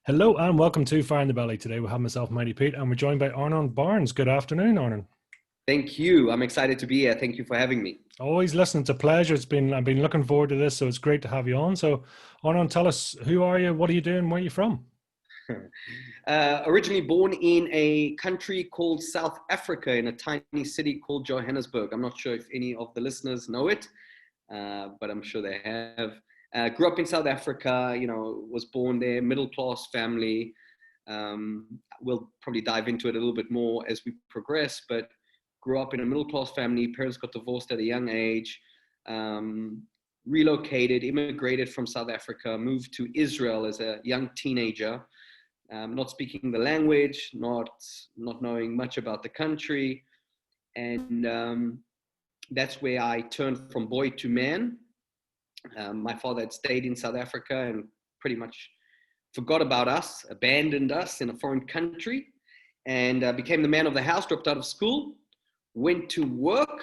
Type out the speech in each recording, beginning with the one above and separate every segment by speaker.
Speaker 1: Hello and welcome to Fire in the Belly. Today we have myself, Mighty Pete, and we're joined by Arnon Barnes. Good afternoon, Arnon.
Speaker 2: Thank you. I'm excited to be here. Thank you for having me.
Speaker 1: Always listening. It's a pleasure. I've been looking forward to this, so it's great to have you on. So, Arnon, tell us, who are you? What are you doing? Where are you from?
Speaker 2: Originally born in a country called South Africa, in a tiny city called Johannesburg. I'm not sure if any of the listeners know it, but I'm sure they have. Grew up in South Africa, was born there, middle-class family. We'll probably dive into it a little bit more as we progress, but grew up in a middle-class family. Parents got divorced at a young age, relocated, immigrated from South Africa, moved to Israel as a young teenager, not speaking the language, not knowing much about the country. And that's where I turned from boy to man. My father had stayed in South Africa and pretty much forgot about us, abandoned us in a foreign country, and became the man of the house, dropped out of school, went to work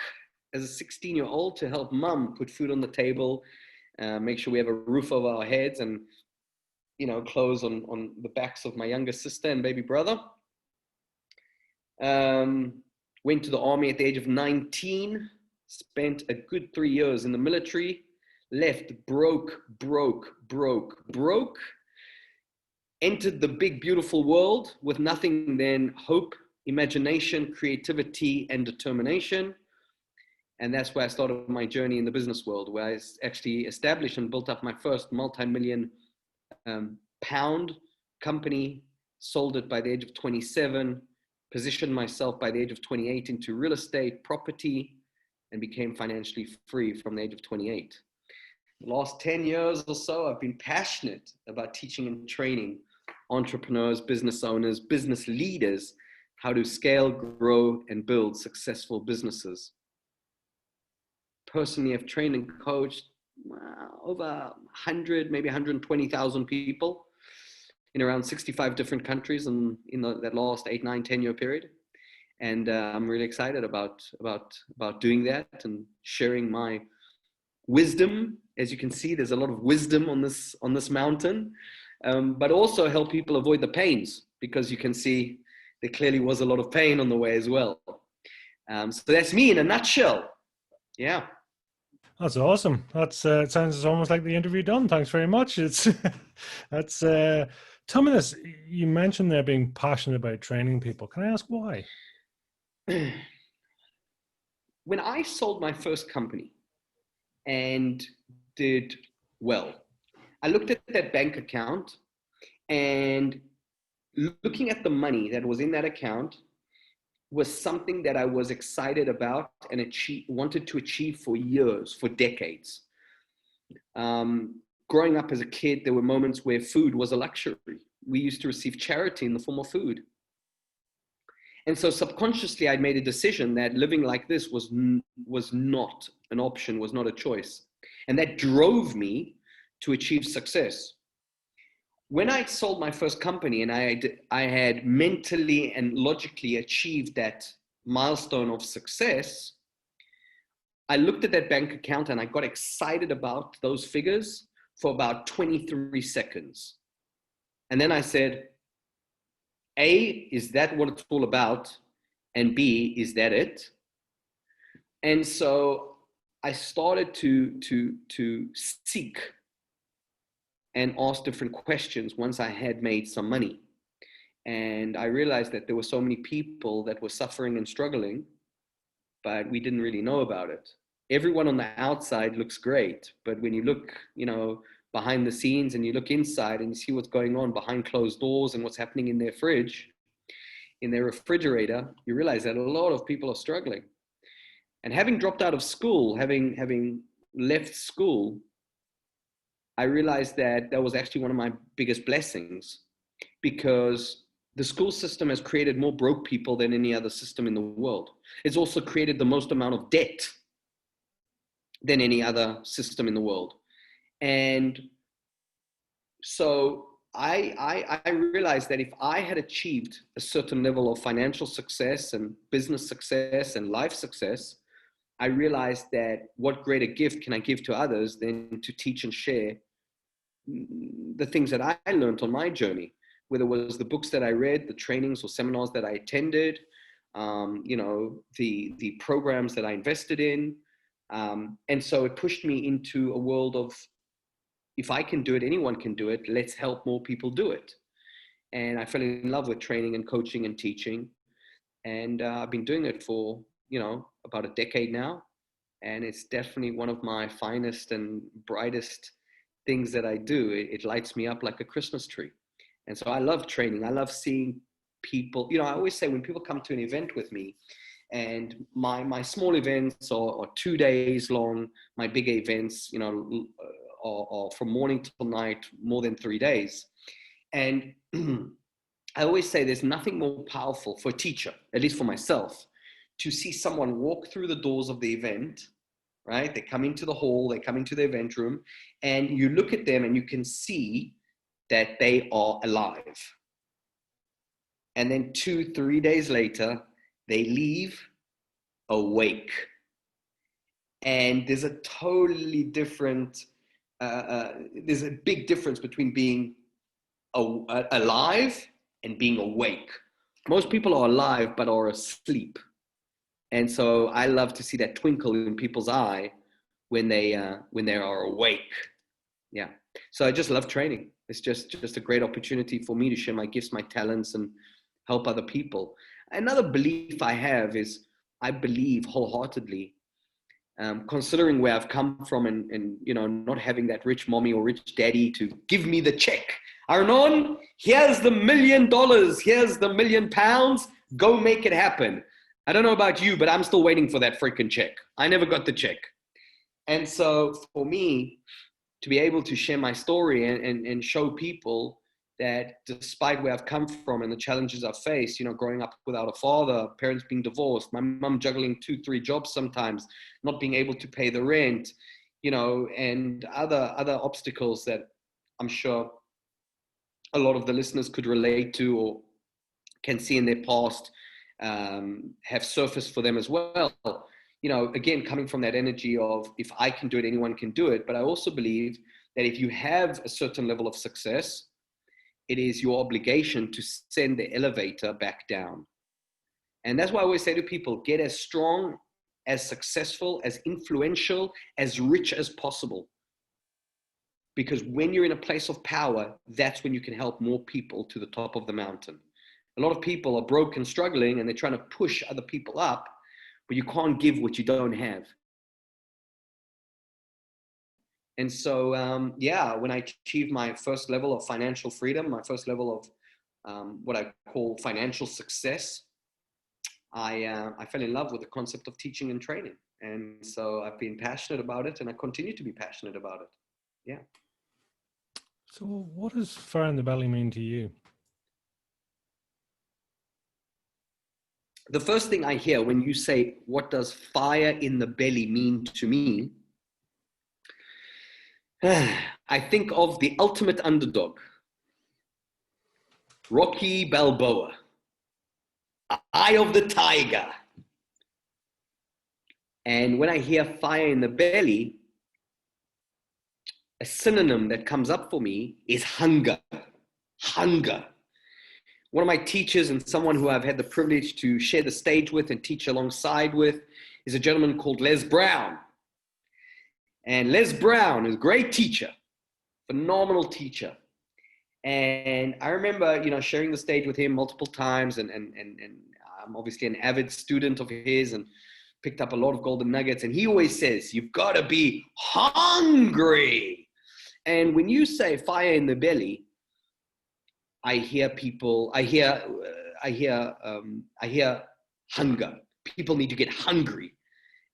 Speaker 2: as a 16-year-old to help mum put food on the table, make sure we have a roof over our heads and, clothes on the backs of my younger sister and baby brother. Went to the army at the age of 19, spent a good 3 years in the military, left broke, entered the big, beautiful world with nothing than hope, imagination, creativity, and determination. And that's where I started my journey in the business world, where I actually established and built up my first multi-million pound company, sold it by the age of 27, positioned myself by the age of 28 into real estate, property, and became financially free from the age of 28. The last 10 years or so, I've been passionate about teaching and training entrepreneurs, business owners, business leaders, how to scale, grow, and build successful businesses. Personally, I've trained and coached over 100, maybe 120,000 people in around 65 different countries in that last 8, 9, 10-year period. And I'm really excited about doing that and sharing my wisdom. As you can see, there's a lot of wisdom on this mountain, but also help people avoid the pains, because you can see there clearly was a lot of pain on the way as well. So that's me in a nutshell. Yeah.
Speaker 1: That's awesome. It sounds almost like the interview done. Thanks very much. Tell me this. You mentioned there being passionate about training people. Can I ask why?
Speaker 2: When I sold my first company and did well, I looked at that bank account, and looking at the money that was in that account was something that I was excited about and wanted to achieve for years, for decades. Growing up as a kid, there were moments where food was a luxury. We used to receive charity in the form of food. And so subconsciously, I made a decision that living like this was not an option, was not a choice. And that drove me to achieve success. When I sold my first company and I had mentally and logically achieved that milestone of success, I looked at that bank account and I got excited about those figures for about 23 seconds. And then I said, A, is that what it's all about? And B, is that it? And so I started to seek and ask different questions once I had made some money. And I realized that there were so many people that were suffering and struggling, but we didn't really know about it. Everyone on the outside looks great, but when you look, behind the scenes and you look inside and you see what's going on behind closed doors and what's happening in their fridge, in their refrigerator, you realize that a lot of people are struggling. And having dropped out of school, having left school, I realized that was actually one of my biggest blessings, because the school system has created more broke people than any other system in the world. It's also created the most amount of debt than any other system in the world. And so I realized that if I had achieved a certain level of financial success and business success and life success, I realized that what greater gift can I give to others than to teach and share the things that I learned on my journey. whether it was the books that I read, the trainings or seminars that I attended, you know, the programs that I invested in. And so it pushed me into a world of, if I can do it, anyone can do it. Let's help more people do it. And I fell in love with training and coaching and teaching. And I've been doing it for, you know, about a decade now. And it's definitely one of my finest and brightest things that I do. It lights me up like a Christmas tree. And so I love training. I love seeing people, you know, I always say when people come to an event with me, and my small events are 2 days long, my big events, you know, are from morning till night, more than 3 days. And I always say there's nothing more powerful for a teacher, at least for myself, to see someone walk through the doors of the event, right? They come into the hall, they come into the event room, and you look at them and you can see that they are alive. And then 2-3 days later, they leave awake. And there's a totally different, there's a big difference between being alive and being awake. Most people are alive, but are asleep. And so I love to see that twinkle in people's eye when they are awake. Yeah. So I just love training. It's just a great opportunity for me to share my gifts, my talents, and help other people. Another belief I have is I believe wholeheartedly, considering where I've come from and you know, not having that rich mommy or rich daddy to give me the check. Arnon, here's the $1 million. Here's the £1 million. Go make it happen. I don't know about you, but I'm still waiting for that freaking check. I never got the check. And so for me to be able to share my story and show people that despite where I've come from and the challenges I've faced, you know, growing up without a father, parents being divorced, my mom juggling 2-3 jobs sometimes, not being able to pay the rent, you know, and other obstacles that I'm sure a lot of the listeners could relate to or can see in their past, have surfaced for them as well. You know, again, coming from that energy of if I can do it, anyone can do it. But I also believe that if you have a certain level of success, it is your obligation to send the elevator back down. And that's why I always say to people, get as strong, as successful, as influential, as rich as possible. Because when you're in a place of power, that's when you can help more people to the top of the mountain. A lot of people are broke and struggling and they're trying to push other people up, but you can't give what you don't have. And so, yeah, when I achieved my first level of financial freedom, my first level of what I call financial success, I fell in love with the concept of teaching and training. And so I've been passionate about it and I continue to be passionate about it. Yeah.
Speaker 1: So what does fire in the belly mean to you?
Speaker 2: The first thing I hear when you say, what does fire in the belly mean to me? I think of the ultimate underdog, Rocky Balboa, Eye of the Tiger. And when I hear fire in the belly, a synonym that comes up for me is hunger. Hunger. One of my teachers and someone who I've had the privilege to share the stage with and teach alongside with is a gentleman called Les Brown. And Les Brown is a great teacher, phenomenal teacher. And I remember, you know, sharing the stage with him multiple times, and I'm obviously an avid student of his and picked up a lot of golden nuggets. And he always says, you've got to be hungry. And when you say fire in the belly, I hear hunger. People need to get hungry.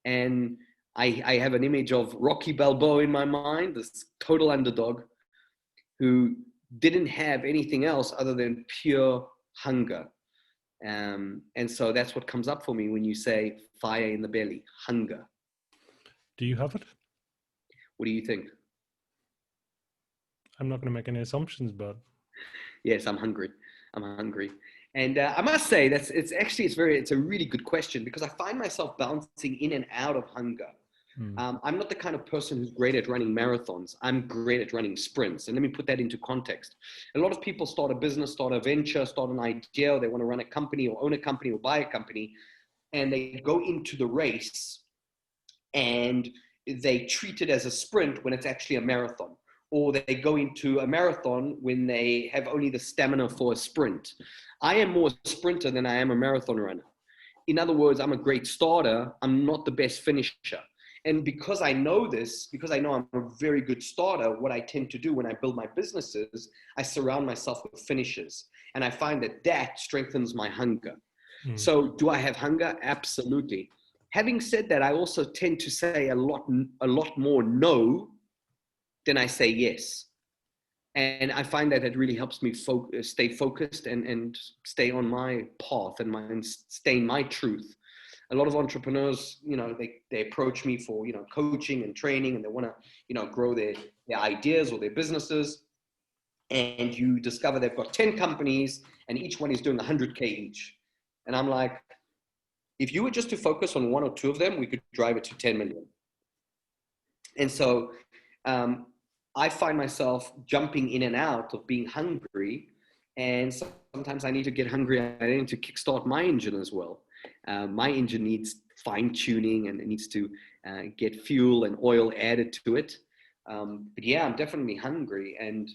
Speaker 2: And I have an image of Rocky Balboa in my mind, this total underdog who didn't have anything else other than pure hunger. And so that's what comes up for me when you say fire in the belly, hunger.
Speaker 1: Do you have it?
Speaker 2: What do you think?
Speaker 1: I'm not going to make any assumptions, but
Speaker 2: yes, I'm hungry. I'm hungry. And I must say it's a really good question, because I find myself bouncing in and out of hunger.
Speaker 1: Mm.
Speaker 2: I'm not the kind of person who's great at running marathons. I'm great at running sprints. And let me put that into context. A lot of people start a business, start a venture, start an idea, or they want to run a company or own a company or buy a company, and they go into the race and they treat it as a sprint when it's actually a marathon. Or they go into a marathon when they have only the stamina for a sprint. I am more a sprinter than I am a marathon runner. In other words, I'm a great starter. I'm not the best finisher. And because I know this, because I know I'm a very good starter, what I tend to do when I build my businesses, I surround myself with finishers. And I find that that strengthens my hunger.
Speaker 1: Mm.
Speaker 2: So do I have hunger? Absolutely. Having said that, I also tend to say a lot more no than I say yes. And I find that it really helps me stay focused and stay on my path and stay in my truth. A lot of entrepreneurs, they approach me for, coaching and training, and they want to, grow their ideas or their businesses. And you discover they've got 10 companies and each one is doing 100K each. And I'm like, if you were just to focus on one or two of them, we could drive it to 10 million. And so I find myself jumping in and out of being hungry. And sometimes I need to get hungry. I need to kickstart my engine as well. My engine needs fine tuning and it needs to get fuel and oil added to it. But yeah, I'm definitely hungry. And,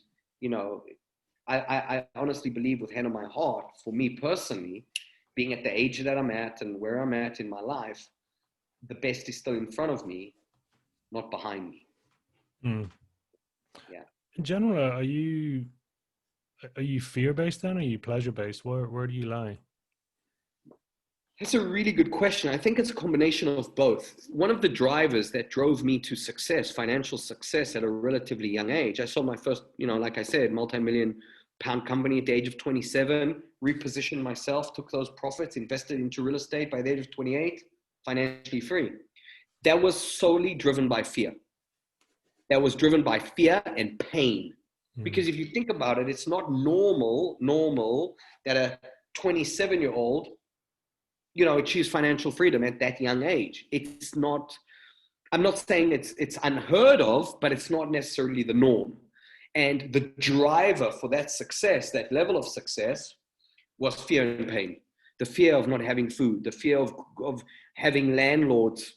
Speaker 2: I honestly believe with hand on my heart, for me personally, being at the age that I'm at and where I'm at in my life, the best is still in front of me, not behind me.
Speaker 1: Mm.
Speaker 2: Yeah.
Speaker 1: In general, are you fear-based then, or are you pleasure-based? Where do you lie?
Speaker 2: That's a really good question. I think it's a combination of both. One of the drivers that drove me to success, financial success at a relatively young age, I saw my first, like I said, multi-million pound company at the age of 27, repositioned myself, took those profits, invested into real estate by the age of 28, financially free. That was solely driven by fear. That was driven by fear and pain. Because if you think about it, it's not normal that a 27-year-old achieves financial freedom at that young age. It's not, I'm not saying it's unheard of, but it's not necessarily the norm. And the driver for that success, that level of success, was fear and pain. The fear of not having food, the fear of having landlords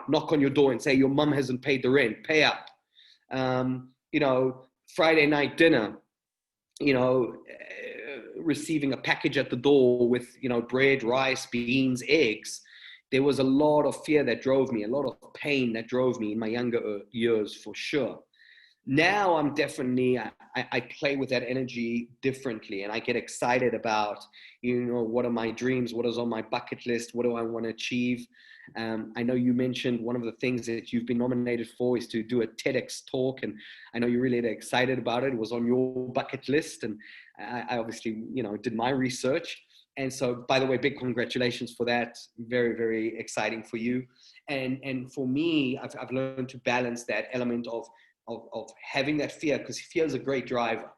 Speaker 2: knock on your door and say, your mum hasn't paid the rent, pay up. Friday night dinner, receiving a package at the door with, bread, rice, beans, eggs. There was a lot of fear that drove me, a lot of pain that drove me in my younger years, for sure. Now I'm definitely, I play with that energy differently, and I get excited about, what are my dreams? What is on my bucket list? What do I want to achieve? I know you mentioned one of the things that you've been nominated for is to do a TEDx talk, and I know you're really excited about it. It was on your bucket list, and I obviously, did my research. And so, by the way, big congratulations for that. Very, very exciting for you. And for me, I've learned to balance that element of having that fear, because fear is a great driver.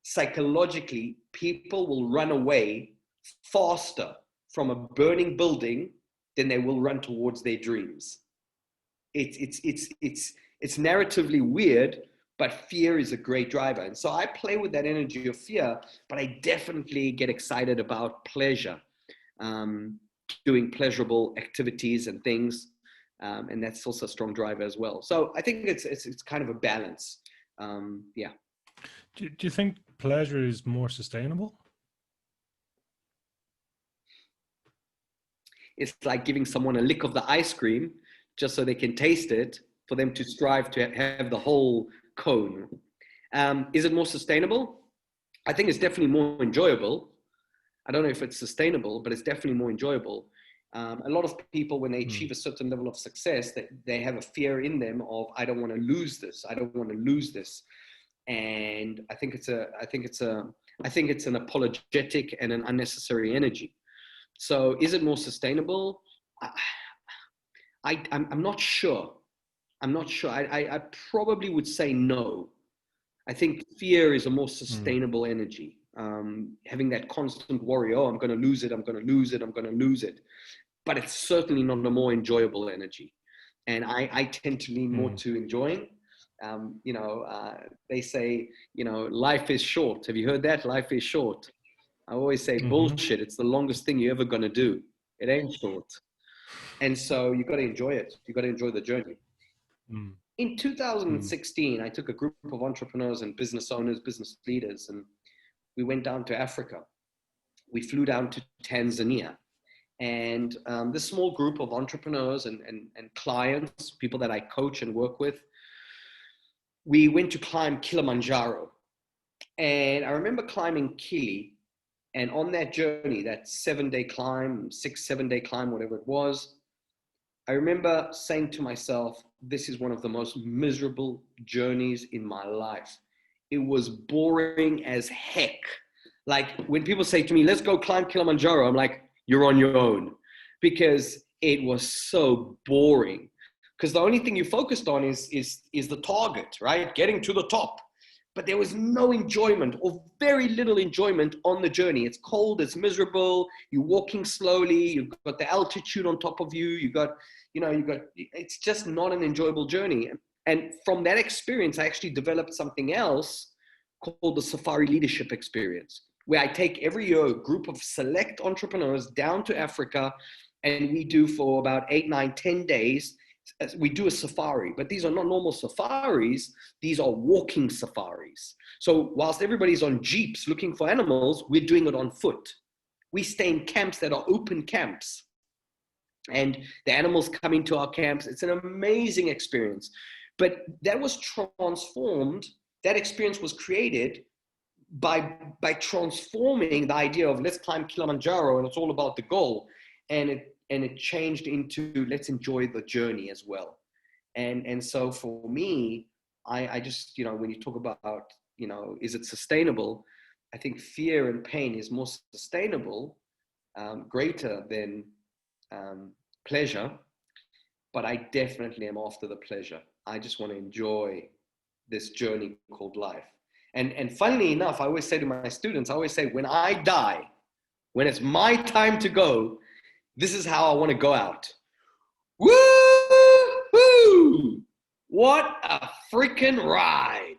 Speaker 2: Psychologically, people will run away faster from a burning building than they will run towards their dreams. It's narratively weird, but fear is a great driver. And so I play with that energy of fear, but I definitely get excited about pleasure, doing pleasurable activities and things. And that's also a strong driver as well. So I think it's kind of a balance. Yeah.
Speaker 1: Do you think pleasure is more sustainable?
Speaker 2: It's like giving someone a lick of the ice cream just so they can taste it, for them to strive to have the whole cone. Is it more sustainable? I think it's definitely more enjoyable. I don't know if it's sustainable, but it's definitely more enjoyable. A lot of people, when they achieve a certain level of success, they have a fear in them of, I don't want to lose this. I don't want to lose this. And I think it's an apologetic and an unnecessary energy. So is it more sustainable? I'm not sure. I probably would say no. I think fear is a more sustainable energy. Having that constant worry, oh, I'm going to lose it, I'm going to lose it, I'm going to lose it. But it's certainly not a more enjoyable energy. and I tend to lean more to enjoying. They say, life is short. Have you heard that? Life is short. I always say bullshit. It's the longest thing you're ever going to do. It ain't short. And so you got to enjoy it. You got to enjoy the journey. In 2016, I took a group of entrepreneurs and business owners, business leaders, and we went down to Africa. We flew down to Tanzania. And this small group of entrepreneurs and clients, people that I coach and work with, we went to climb Kilimanjaro. And I remember climbing Kili. And on that journey, that 7-day climb, 7-day climb, whatever it was, I remember saying to myself, this is one of the most miserable journeys in my life. It was boring as heck. Like when people say to me, let's go climb Kilimanjaro, I'm like, you're on your own, because it was so boring. Because the only thing you focused on is the target, right? Getting to the top. But there was no enjoyment, or very little enjoyment on the journey. It's cold, it's miserable, you're walking slowly, you've got the altitude on top of you, it's just not an enjoyable journey. And from that experience, I actually developed something else called the Safari Leadership Experience, where I take every year a group of select entrepreneurs down to Africa, and we do for about 8, 9, 10 days, we do a safari. But these are not normal safaris, these are walking safaris. So whilst everybody's on jeeps looking for animals, we're doing it on foot. We stay in camps that are open camps, and the animals come into our camps. It's an amazing experience. But that was transformed, that experience was created by transforming the idea of let's climb Kilimanjaro and it's all about the goal. And it changed into let's enjoy the journey as well. And so for me, I just, when you talk about, is it sustainable? I think fear and pain is more sustainable, greater than pleasure. But I definitely am after the pleasure. I just want to enjoy this journey called life. And funnily enough, I always say to my students, when I die, when it's my time to go, this is how I want to go out. Woo-hoo! What a freaking ride.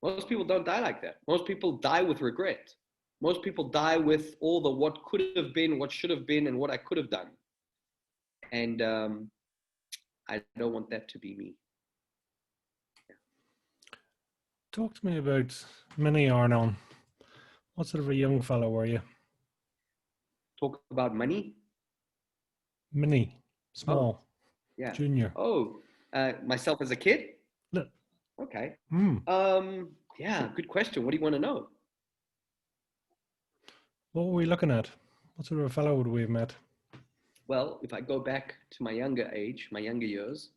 Speaker 2: Most people don't die like that. Most people die with regret. Most people die with all the what could have been, what should have been, and what I could have done. And I don't want that to be me.
Speaker 1: Talk to me about mini Arnon. What sort of a young fellow were you?
Speaker 2: Talk about money?
Speaker 1: Mini, small,
Speaker 2: yeah,
Speaker 1: junior.
Speaker 2: Myself as a kid?
Speaker 1: No.
Speaker 2: Okay. Yeah, good question. What do you want to know?
Speaker 1: What were we looking at? What sort of a fellow would we have met?
Speaker 2: Well, if I go back to my younger age, my younger years,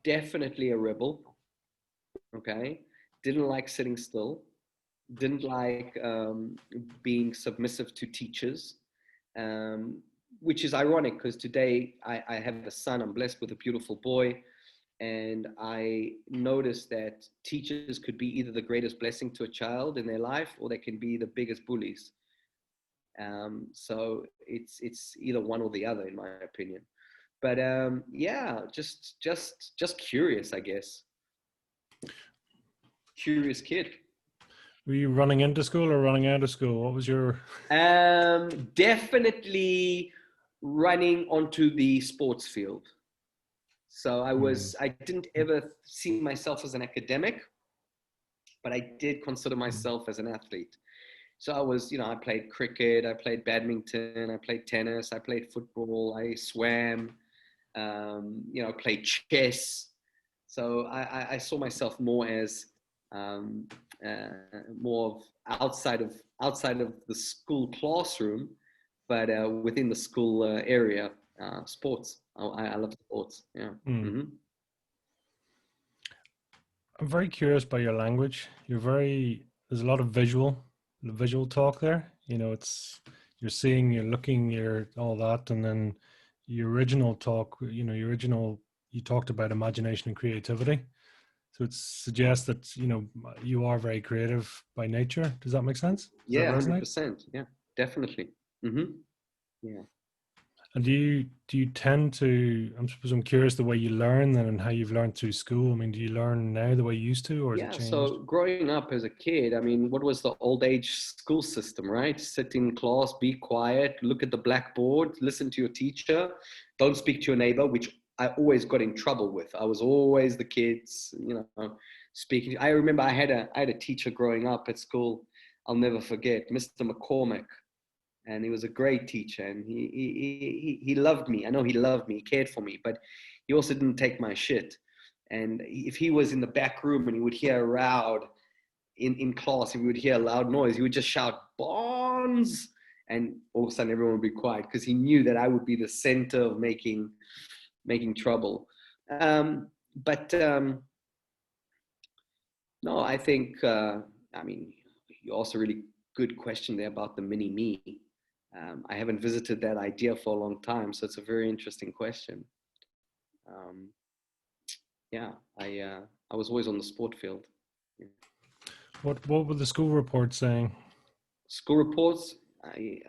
Speaker 2: definitely a rebel. Okay. Didn't like sitting still. Didn't like being submissive to teachers, which is ironic because today I have a son. I'm blessed with a beautiful boy. And I noticed that teachers could be either the greatest blessing to a child in their life, or they can be the biggest bullies. So it's either one or the other, in my opinion. But yeah, just curious, I guess. Curious kid.
Speaker 1: Were you running into school or running out of school? What was your?
Speaker 2: Definitely running onto the sports field. So I didn't ever see myself as an academic, but I did consider myself as an athlete. So I was, I played cricket, I played badminton, I played tennis, I played football, I swam, played chess. So I saw myself more as more of outside of the school classroom, but within the school area, sports. I love sports. Yeah.
Speaker 1: I'm very curious by your language. There's a lot of visual talk there. You're seeing, you're looking, you're all that, and then your original talk. You talked about imagination and creativity. So it suggests that, you are very creative by nature. Does that make sense?
Speaker 2: Yeah, 100%. Yeah, definitely. Yeah.
Speaker 1: And do you tend to, I'm curious the way you learn then and how you've learned through school. I mean, do you learn now the way you used to, or has it
Speaker 2: Yeah,
Speaker 1: changed?
Speaker 2: so growing up as a kid, I mean, what was the old age school system, right? Sit in class, be quiet, look at the blackboard, listen to your teacher, don't speak to your neighbor, which I always got in trouble with. I was always the kids, speaking. I remember I had a teacher growing up at school, I'll never forget, Mr. McCormick, and he was a great teacher, and he loved me. I know he loved me, he cared for me, but he also didn't take my shit. And if he was in the back room and he would hear a loud in class, if he would hear a loud noise, he would just shout Bonds, and all of a sudden everyone would be quiet because he knew that I would be the center of making trouble. But no, I think I mean, you also really good question there about the mini me. I haven't visited that idea for a long time, so it's a very interesting question. Um, yeah, I was always on the sport field. Yeah.
Speaker 1: What were the school reports saying?
Speaker 2: School reports, I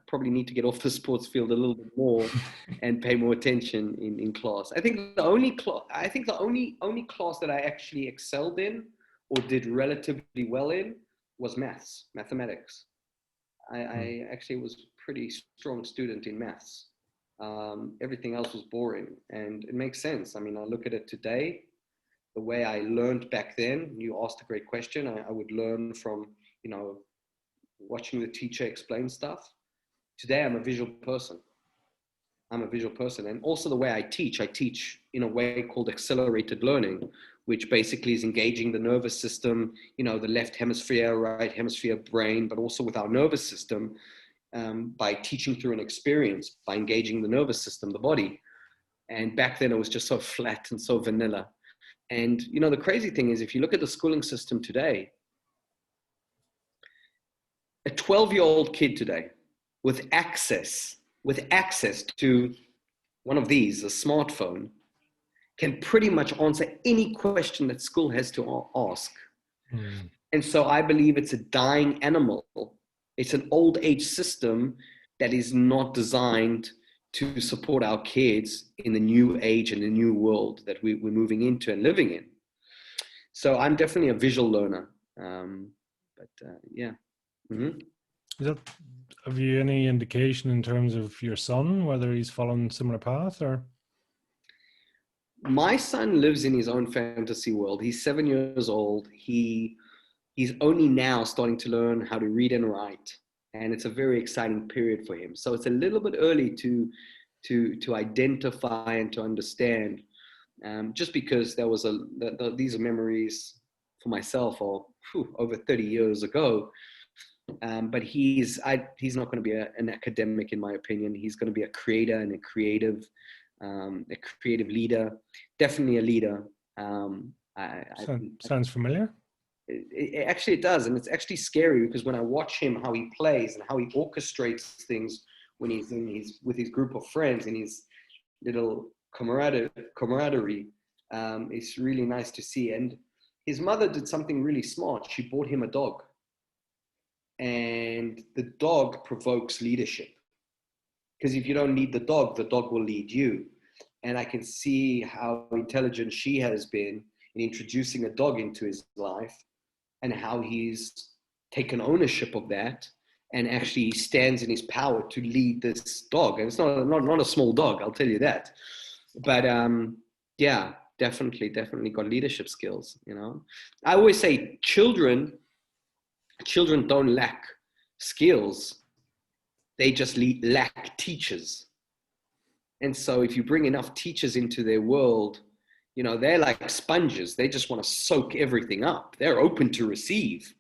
Speaker 2: probably need to get off the sports field a little bit more and pay more attention in class. I think the only class that I actually excelled in or did relatively well in was mathematics.
Speaker 1: Hmm.
Speaker 2: I actually was pretty strong student in maths. Everything else was boring, and it makes sense. I mean, I look at it today, the way I learned back then. You asked a great question. I would learn from, you know, watching the teacher explain stuff. Today, I'm a visual person. I'm a visual person. And also the way I teach in a way called accelerated learning, which basically is engaging the nervous system, the left hemisphere, right hemisphere brain, but also with our nervous system, by teaching through an experience, by engaging the nervous system, the body. And back then it was just so flat and so vanilla. And, the crazy thing is, if you look at the schooling system today, a 12-year-old kid today with access to one of these, a smartphone, can pretty much answer any question that school has to ask.
Speaker 1: Hmm.
Speaker 2: And so I believe it's a dying animal. It's an old age system that is not designed to support our kids in the new age and the new world that we're moving into and living in. So I'm definitely a visual learner. But yeah. Mm-hmm.
Speaker 1: Is that, have you any indication in terms of your son, whether he's following similar path or?
Speaker 2: My son lives in his own fantasy world. He's 7 years old. He's only now starting to learn how to read and write, and it's a very exciting period for him. So it's a little bit early to identify and to understand. Just because there was these are memories for myself or over 30 years ago. But he's not going to be an academic, in my opinion. He's going to be a creator and a creative leader, definitely a leader.
Speaker 1: Sounds familiar.
Speaker 2: Actually, it does, and it's actually scary because when I watch him, how he plays and how he orchestrates things when he's with his group of friends and his little camaraderie, it's really nice to see. And his mother did something really smart. She bought him a dog, and the dog provokes leadership. Because if you don't lead the dog will lead you. And I can see how intelligent she has been in introducing a dog into his life and how he's taken ownership of that and actually stands in his power to lead this dog. And it's not a small dog, I'll tell you that. But yeah, definitely got leadership skills. I always say children don't lack skills. They just lack teachers. And so if you bring enough teachers into their world, they're like sponges. They just want to soak everything up. They're open to receive.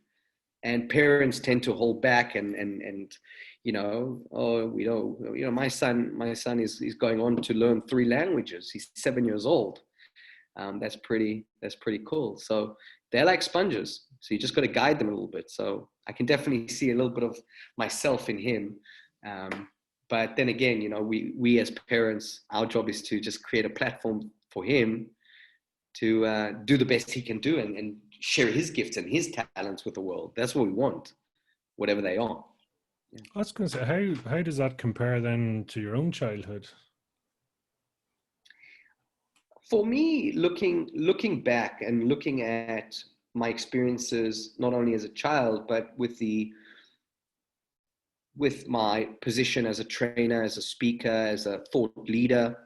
Speaker 2: And parents tend to hold back and my son is going on to learn 3 languages. He's 7 years old. That's pretty cool. So they're like sponges. So you just got to guide them a little bit. So I can definitely see a little bit of myself in him. But then again, we as parents, our job is to just create a platform for him to do the best he can do and share his gifts and his talents with the world. That's what we want, whatever they are. Yeah.
Speaker 1: I was going to say, how does that compare then to your own childhood?
Speaker 2: For me, looking back and looking at my experiences, not only as a child, but with my position as a trainer, as a speaker, as a thought leader,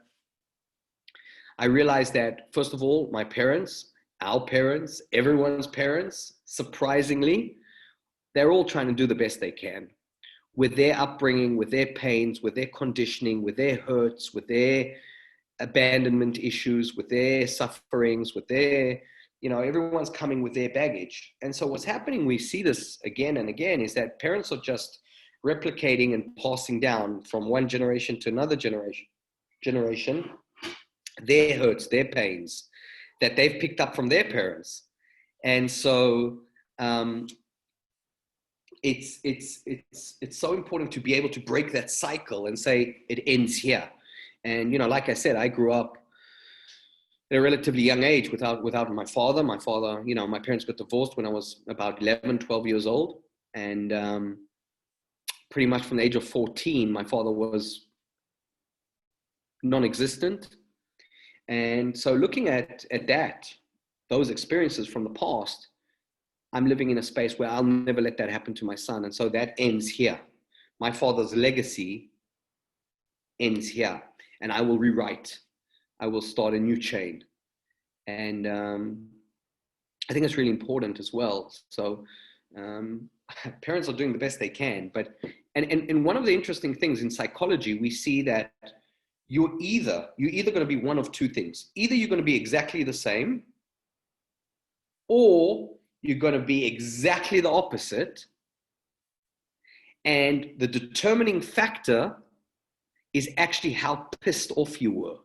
Speaker 2: I realized that, first of all, my parents, our parents, everyone's parents, surprisingly, they're all trying to do the best they can with their upbringing, with their pains, with their conditioning, with their hurts, with their abandonment issues, with their sufferings, with their, everyone's coming with their baggage. And so what's happening, we see this again and again, is that parents are just replicating and passing down from one generation to another generation their hurts, their pains that they've picked up from their parents. And so it's so important to be able to break that cycle and say it ends here. And like I said, I grew up at a relatively young age without my father. My father, my parents got divorced when I was about 11, 12 years old. And pretty much from the age of 14, my father was non-existent. And so looking at those experiences from the past, I'm living in a space where I'll never let that happen to my son. And so that ends here. My father's legacy ends here. And I will rewrite. I will start a new chain. And I think it's really important as well. So parents are doing the best they can. But and one of the interesting things in psychology, we see that you're either going to be one of two things. Either you're going to be exactly the same, or you're going to be exactly the opposite. And the determining factor is actually how pissed off you were.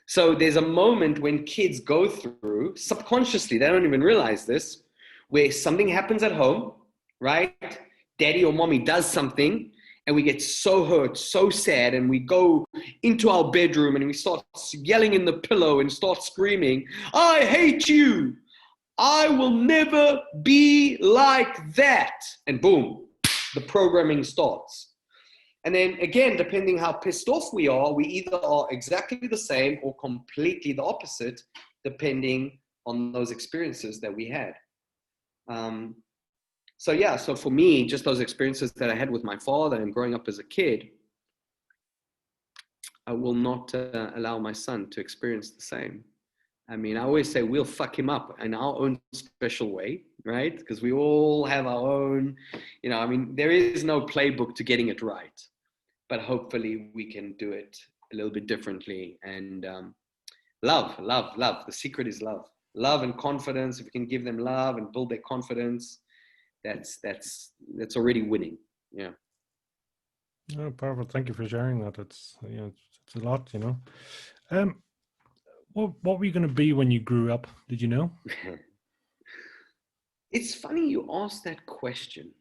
Speaker 2: So there's a moment when kids go through, subconsciously, they don't even realize this, where something happens at home, right? Daddy or mommy does something, and we get so hurt, so sad, and we go into our bedroom and we start yelling in the pillow and start screaming, I hate you. I will never be like that. And boom, the programming starts. And then again, depending how pissed off we are, we either are exactly the same or completely the opposite, depending on those experiences that we had. So for me, just those experiences that I had with my father and growing up as a kid, I will not allow my son to experience the same. I mean, I always say we'll fuck him up in our own special way, right? Because we all have our own, there is no playbook to getting it right, but hopefully we can do it a little bit differently. And love. The secret is love and confidence. If we can give them love and build their confidence, that's already winning. Yeah.
Speaker 1: Oh, perfect. Thank you for sharing that. It's it's a lot. What were you going to be when you grew up? Did you know?
Speaker 2: It's funny you asked that question.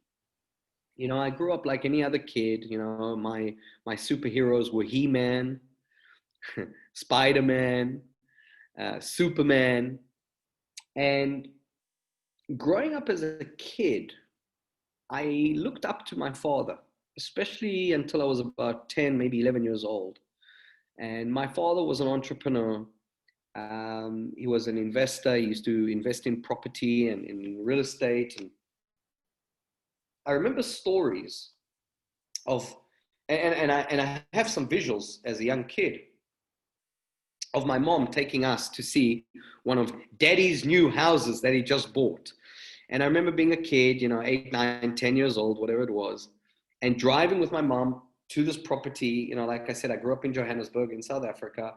Speaker 2: I grew up like any other kid. My superheroes were He-Man, Spider-Man, Superman. And growing up as a kid, I looked up to my father, especially until I was about 10, maybe 11 years old. And my father was an entrepreneur. He was an investor. He used to invest in property and in real estate. And I remember stories of, and I have some visuals as a young kid of my mom taking us to see one of daddy's new houses that he just bought. And I remember being a kid, 8, 9, 10 years old, whatever it was, and driving with my mom to this property. Like I said, I grew up in Johannesburg in South Africa,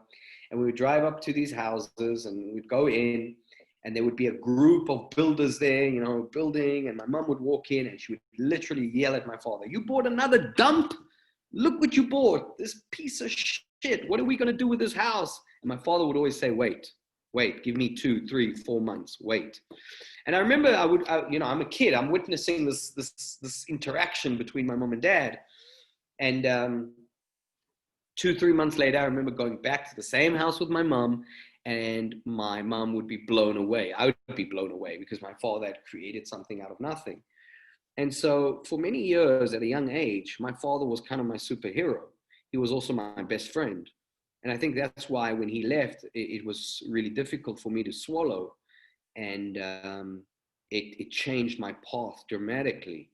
Speaker 2: and we would drive up to these houses and we'd go in, and there would be a group of builders there, building, and my mom would walk in and she would literally yell at my father, "You bought another dump? Look what you bought, this piece of shit. What are we going to do with this house?" And my father would always say, wait, give me 2, 3, 4 months, wait. And I remember I'm a kid, I'm witnessing this interaction between my mom and dad. And 2, 3 months later, I remember going back to the same house with my mom, and my mom would be blown away. I would be blown away because my father had created something out of nothing. And so for many years at a young age, my father was kind of my superhero. He was also my best friend. And I think that's why when he left, it was really difficult for me to swallow. And it changed my path dramatically.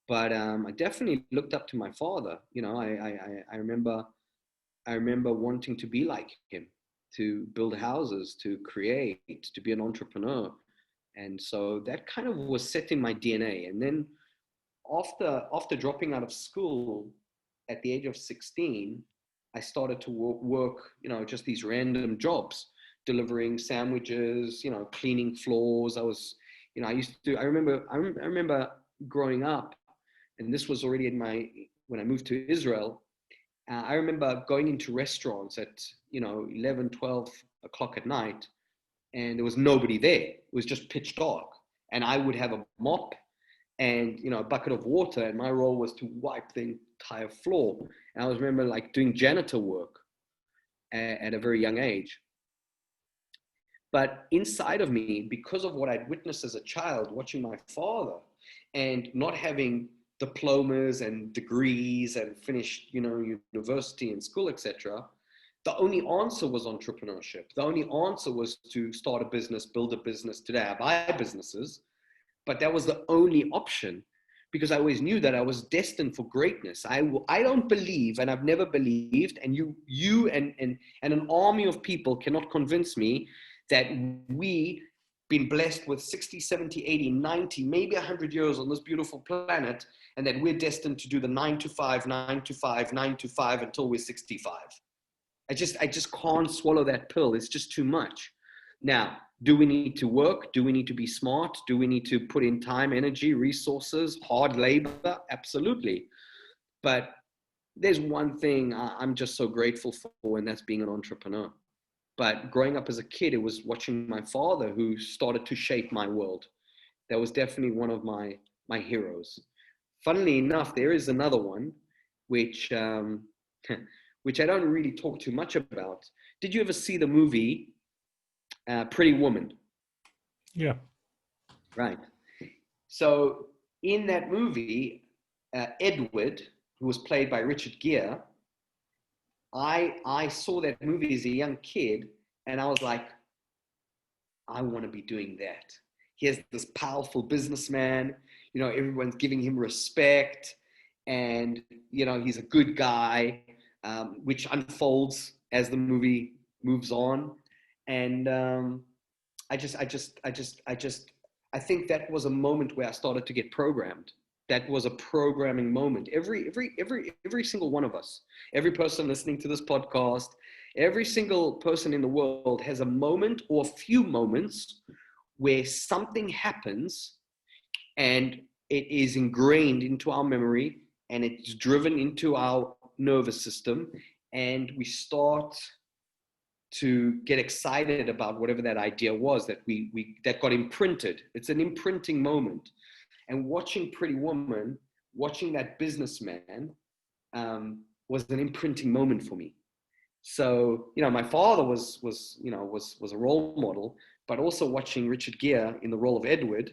Speaker 2: But I definitely looked up to my father. You know, I remember wanting to be like him, to build houses, to create, to be an entrepreneur. And so that kind of was set in my DNA. And then after dropping out of school at the age of 16, I started to work, you know, just these random jobs, delivering sandwiches, you know, cleaning floors. I was, you know, I remember growing up, and this was already when I moved to Israel. I remember going into restaurants at, you know, 11, 12 o'clock at night, and there was nobody there. It was just pitch dark. And I would have a mop and, you know, a bucket of water, and my role was to wipe the entire floor. And I was remember like doing janitor work at a very young age. But inside of me, because of what I'd witnessed as a child, watching my father and not having diplomas and degrees and finished, you know, university and school, etc., the only answer was entrepreneurship. The only answer was to start a business, build a business. Today I buy businesses, but that was the only option, because I always knew that I was destined for greatness. I don't believe, and I've never believed, and you and an army of people cannot convince me that we been blessed with 60, 70, 80, 90, maybe 100 years on this beautiful planet, and that we're destined to do the 9 to 5, 9 to 5, 9 to 5 until we're 65. I just can't swallow that pill. It's just too much. Now, do we need to work? Do we need to be smart? Do we need to put in time, energy, resources, hard labor? Absolutely. But there's one thing I'm just so grateful for, and that's being an entrepreneur. But growing up as a kid, it was watching my father who started to shape my world. That was definitely one of my heroes. Funnily enough, there is another one, which which I don't really talk too much about. Did you ever see the movie Pretty Woman?
Speaker 1: Yeah.
Speaker 2: Right. So in that movie, Edward, who was played by Richard Gere, I saw that movie as a young kid, and I was like, I want to be doing that. Here's this powerful businessman, you know, everyone's giving him respect, and, you know, he's a good guy, which unfolds as the movie moves on. And I think that was a moment where I started to get programmed. That was a programming moment. Every single one of us, every person listening to this podcast, every single person in the world has a moment or a few moments where something happens and it is ingrained into our memory and it's driven into our nervous system, and we start to get excited about whatever that idea was that that got imprinted. It's an imprinting moment. And watching Pretty Woman, watching that businessman, was an imprinting moment for me. So, you know, my father was a role model, but also watching Richard Gere in the role of Edward,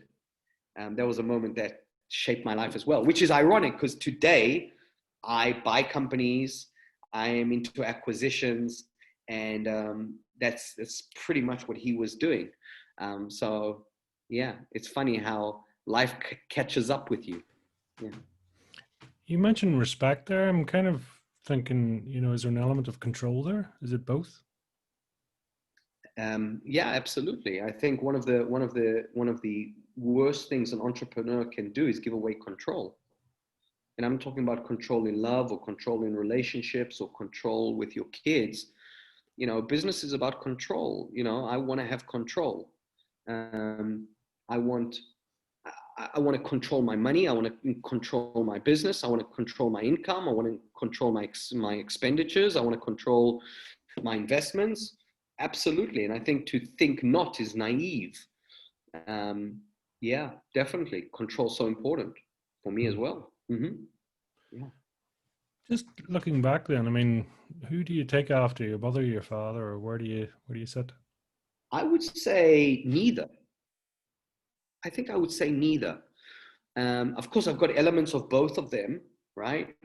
Speaker 2: there was a moment that shaped my life as well, which is ironic because today I buy companies, I am into acquisitions, and that's pretty much what he was doing. So yeah, it's funny how life catches up with you. Yeah.
Speaker 1: You mentioned respect there. I'm kind of thinking, you know, is there an element of control there? Is it both?
Speaker 2: Yeah, absolutely. I think one of the worst things an entrepreneur can do is give away control. And I'm talking about control in love or control in relationships or control with your kids. You know, business is about control. You know, I want to have control. I want to control my money. I want to control my business. I want to control my income. I want to control my expenditures. I want to control my investments. Absolutely. And I think to think not is naive. Yeah, definitely. Control so important for me as well. Mm-hmm. Yeah.
Speaker 1: Just looking back then, I mean, who do you take after, your mother, your father, or where do you sit?
Speaker 2: I would say neither. I think I would say neither. Of course, I've got elements of both of them, right?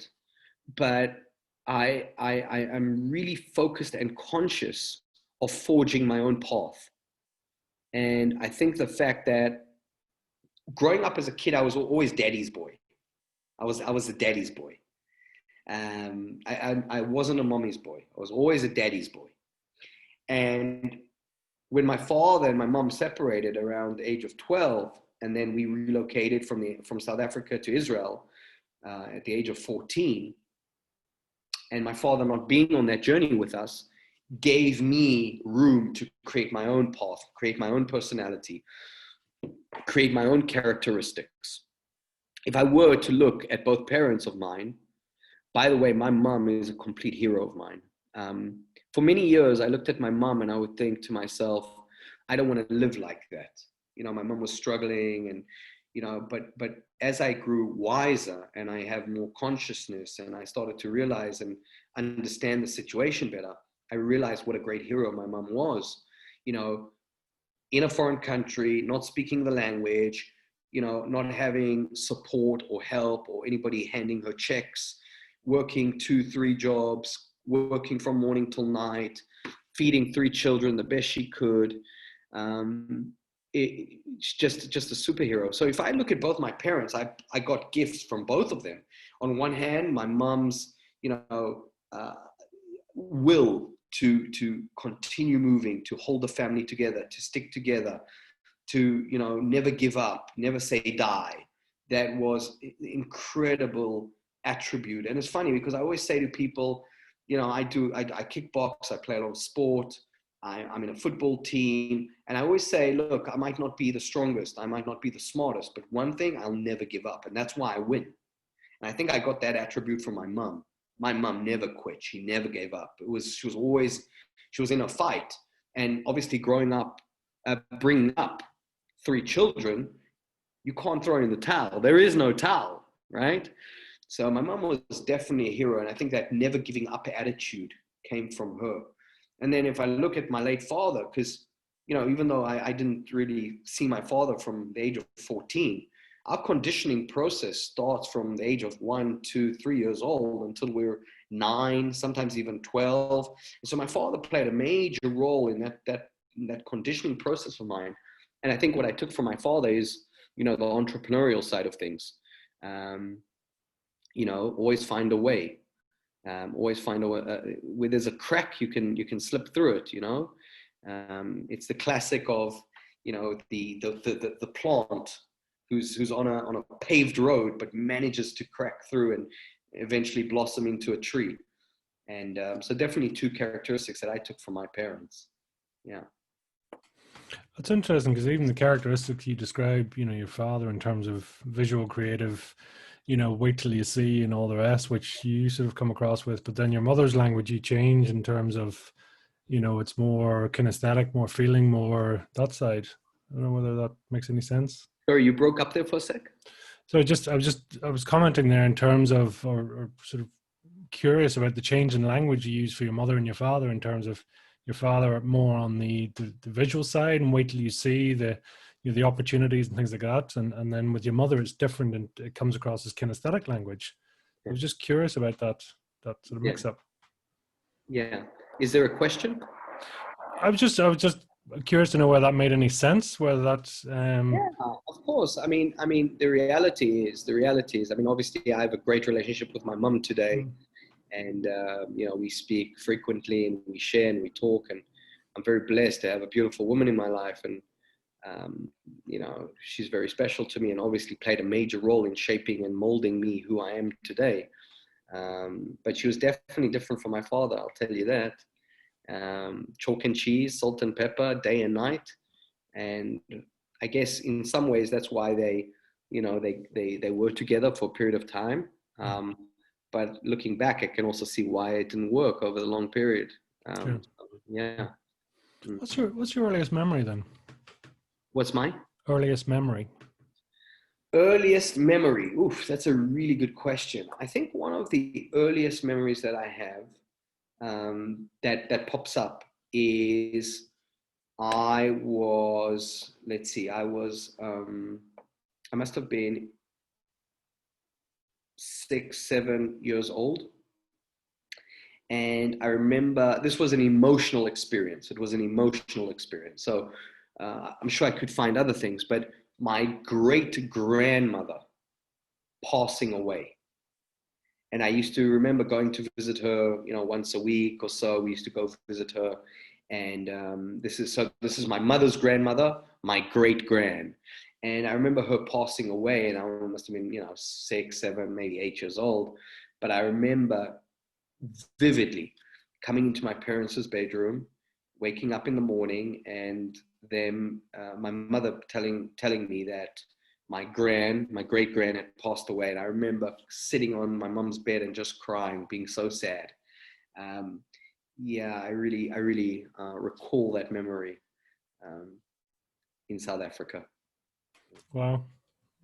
Speaker 2: But I'm really focused and conscious of forging my own path. And I think the fact that growing up as a kid, I was always daddy's boy. I was a daddy's boy. I wasn't a mommy's boy. I was always a daddy's boy. And when my father and my mom separated around the age of 12, and then we relocated from South Africa to Israel at the age of 14, and my father not being on that journey with us gave me room to create my own path, create my own personality, create my own characteristics. If I were to look at both parents of mine, by the way, my mom is a complete hero of mine. For many years, I looked at my mom and I would think to myself, I don't want to live like that. You know, my mom was struggling, and, you know, but as I grew wiser and I have more consciousness and I started to realize and understand the situation better, I realized what a great hero my mom was. You know, in a foreign country, not speaking the language, you know, not having support or help or anybody handing her checks, working 2-3 jobs, working from morning till night, feeding 3 children the best she could. It's just a superhero. So if I look at both my parents, I got gifts from both of them. On one hand, my mom's, you know, will to continue moving, to hold the family together, to stick together, to, you know, never give up, never say die. That was incredible attribute. And it's funny because I always say to people, you know, I kickbox, I play a lot of sport, I'm in a football team, and I always say, look, I might not be the strongest, I might not be the smartest, but one thing, I'll never give up, and that's why I win. And I think I got that attribute from my mom. My mom never quit. She never gave up. She was in a fight. And obviously growing up, bringing up 3 children, you can't throw in the towel. There is no towel, right? So my mom was definitely a hero. And I think that never giving up attitude came from her. And then if I look at my late father, because, you know, even though I didn't really see my father from the age of 14, our conditioning process starts from the age of 1, 2, 3 years old until we're 9, sometimes even 12. And so my father played a major role in that conditioning process of mine. And I think what I took from my father is, you know, the entrepreneurial side of things. You know, always find a way. Always find a way. Where there's a crack, you can slip through it. You know, it's the classic of, you know, the plant who's on a paved road but manages to crack through and eventually blossom into a tree. And so definitely 2 characteristics that I took from my parents. Yeah.
Speaker 1: It's interesting because even the characteristics you describe, you know, your father in terms of visual creative, you know, wait till you see and all the rest, which you sort of come across with, but then your mother's language, you change in terms of, you know, it's more kinesthetic, more feeling, more that side. I don't know whether that makes any sense.
Speaker 2: Sorry, you broke up there for a sec.
Speaker 1: So I was commenting there in terms of, or sort of curious about the change in language you use for your mother and your father, in terms of your father more on the visual side and wait till you see the, you know, the opportunities and things like that, and then with your mother it's different and it comes across as kinesthetic language. I was just curious about that sort of mix up.
Speaker 2: Yeah. Is there a question?
Speaker 1: I was just curious to know whether that made any sense, whether that's
Speaker 2: Yeah, of course. I mean, the reality is, I mean, obviously I have a great relationship with my mum today, and you know, we speak frequently and we share and we talk, and I'm very blessed to have a beautiful woman in my life, and you know, she's very special to me and obviously played a major role in shaping and molding me who I am today. But she was definitely different from my father, I'll tell you that. Chalk and cheese, salt and pepper, day and night. And I guess in some ways that's why they, you know, they were together for a period of time. But looking back, I can also see why it didn't work over the long period.
Speaker 1: sure.
Speaker 2: Yeah.
Speaker 1: What's your earliest memory then?
Speaker 2: What's mine?
Speaker 1: Earliest memory.
Speaker 2: Earliest memory. Oof, that's a really good question. I think one of the earliest memories that I have that pops up is I was, let's see, I must have been 6, 7 years old. And I remember this was an emotional experience. It was an emotional experience. So I'm sure I could find other things, but my great grandmother passing away. And I used to remember going to visit her, once a week or so. We used to go visit her. And this is my mother's grandmother, my great grand. And I remember her passing away, and I must have been, 6, 7, maybe 8 years old. But I remember vividly coming into my parents' bedroom, waking up in the morning, and them, my mother telling me that my great grand had passed away. And I remember sitting on my mum's bed and just crying, being so sad. Yeah, I really recall that memory in South Africa.
Speaker 1: Wow.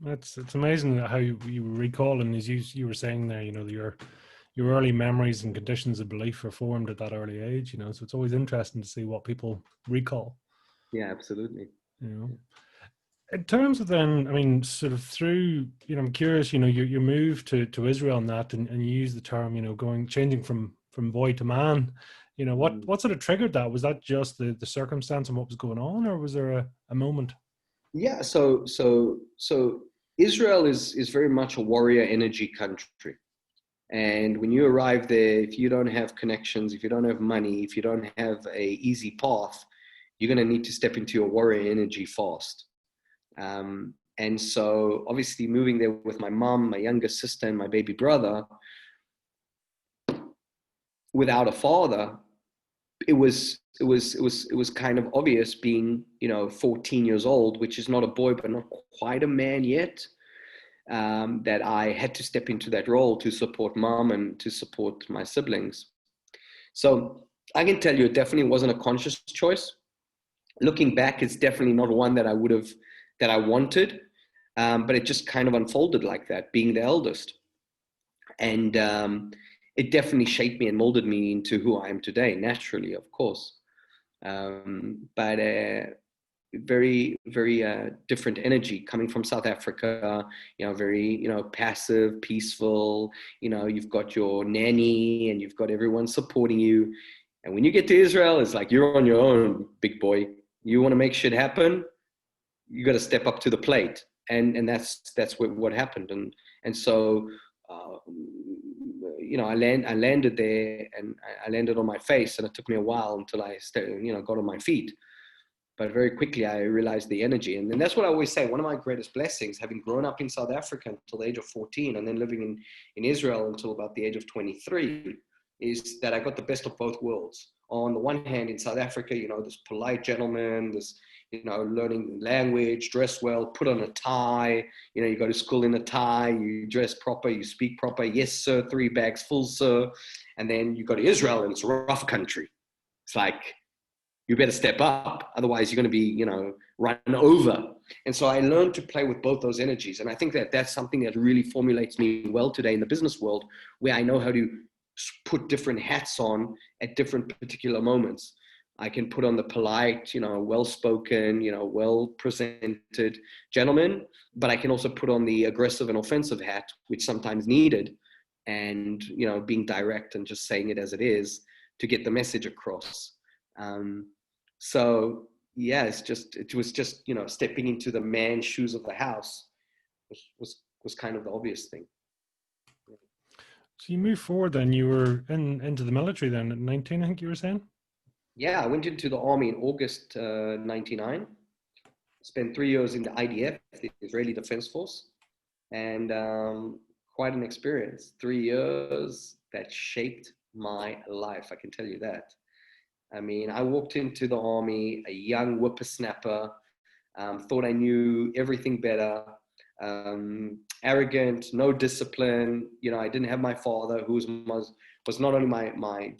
Speaker 1: It's amazing how you recall, and as you were saying there, your early memories and conditions of belief are formed at that early age, so it's always interesting to see what people recall.
Speaker 2: Yeah, absolutely.
Speaker 1: In terms of then, I mean, sort of through, I'm curious, you moved to Israel and that, and you use the term, changing from boy to man. What sort of triggered that? Was that just the circumstance and what was going on, or was there a moment?
Speaker 2: Yeah, so Israel is very much a warrior energy country. And when you arrive there, if you don't have connections, if you don't have money, if you don't have a easy path, you're going to need to step into your warrior energy fast. And so obviously moving there with my mom, my younger sister, and my baby brother, without a father, it was kind of obvious, being 14 years old, which is not a boy but not quite a man yet, that I had to step into that role to support mom and to support my siblings. So I can tell you it definitely wasn't a conscious choice. Looking back, it's definitely not one that I wanted, but it just kind of unfolded like that, being the eldest. And it definitely shaped me and molded me into who I am today, naturally, of course. But very, very different energy coming from South Africa, very, passive, peaceful. You've got your nanny and you've got everyone supporting you. And when you get to Israel, it's like you're on your own, big boy. You want to make shit happen, you got to step up to the plate. And that's what happened. And so I landed there, and I landed on my face, and it took me a while until I got on my feet. But very quickly I realized the energy. And that's what I always say, one of my greatest blessings, having grown up in South Africa until the age of 14 and then living in Israel until about the age of 23, is that I got the best of both worlds. On the one hand, in South Africa, this polite gentleman, this learning language, dress well, put on a tie, you go to school in a tie, you dress proper, you speak proper, yes sir, 3 bags full sir. And then you go to Israel and it's a rough country. It's like, you better step up, otherwise you're going to be run over. And so I learned to play with both those energies. And I think that that's something that really formulates me well today in the business world, where I know how to put different hats on at different particular moments. I can put on the polite, well-spoken, well-presented gentleman, but I can also put on the aggressive and offensive hat, which sometimes needed, and, being direct and just saying it as it is to get the message across. So yeah, it was just, stepping into the man's shoes of the house was kind of the obvious thing.
Speaker 1: So you moved forward then, you were into the military then at 19, I think you were saying?
Speaker 2: Yeah, I went into the army in August 99. Spent 3 years in the IDF, the Israeli Defense Force, and quite an experience. 3 years that shaped my life, I can tell you that. I mean, I walked into the army, a young whippersnapper, thought I knew everything better, arrogant, no discipline. I didn't have my father, who was not only my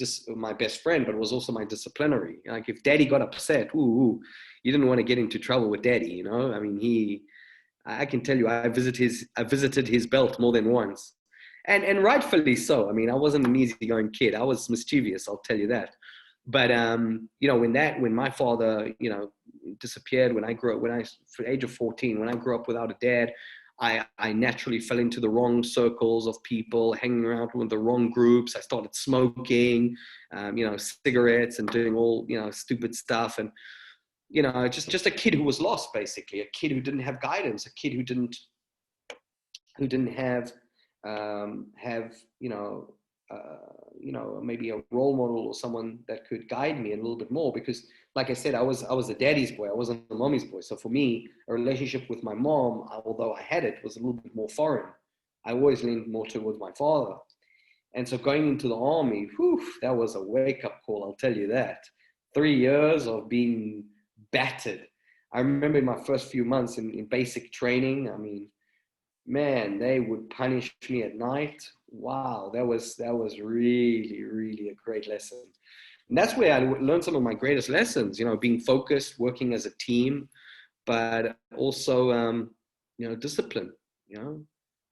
Speaker 2: best friend, but was also my disciplinary. Like, if daddy got upset, you didn't want to get into trouble with daddy, I mean, I can tell you, I visited his belt more than once. And rightfully so. I mean, I wasn't an easygoing kid. I was mischievous, I'll tell you that. But when my father disappeared, for the age of 14, when I grew up without a dad, I naturally fell into the wrong circles of people, hanging around with the wrong groups. I started smoking, cigarettes and doing all, stupid stuff. And, just a kid who was lost, basically, a kid who didn't have guidance, a kid who didn't have, maybe a role model or someone that could guide me a little bit more. Because, like I said, I was a daddy's boy. I wasn't a mommy's boy. So for me, a relationship with my mom, although I had it, was a little bit more foreign. I always leaned more towards my father. And so going into the army, that was a wake-up call, I'll tell you that. 3 years of being battered. I remember in my first few months in basic training, I mean, man, they would punish me at night. Wow, that was really, really a great lesson. And that's where I learned some of my greatest lessons, being focused, working as a team, but also, discipline,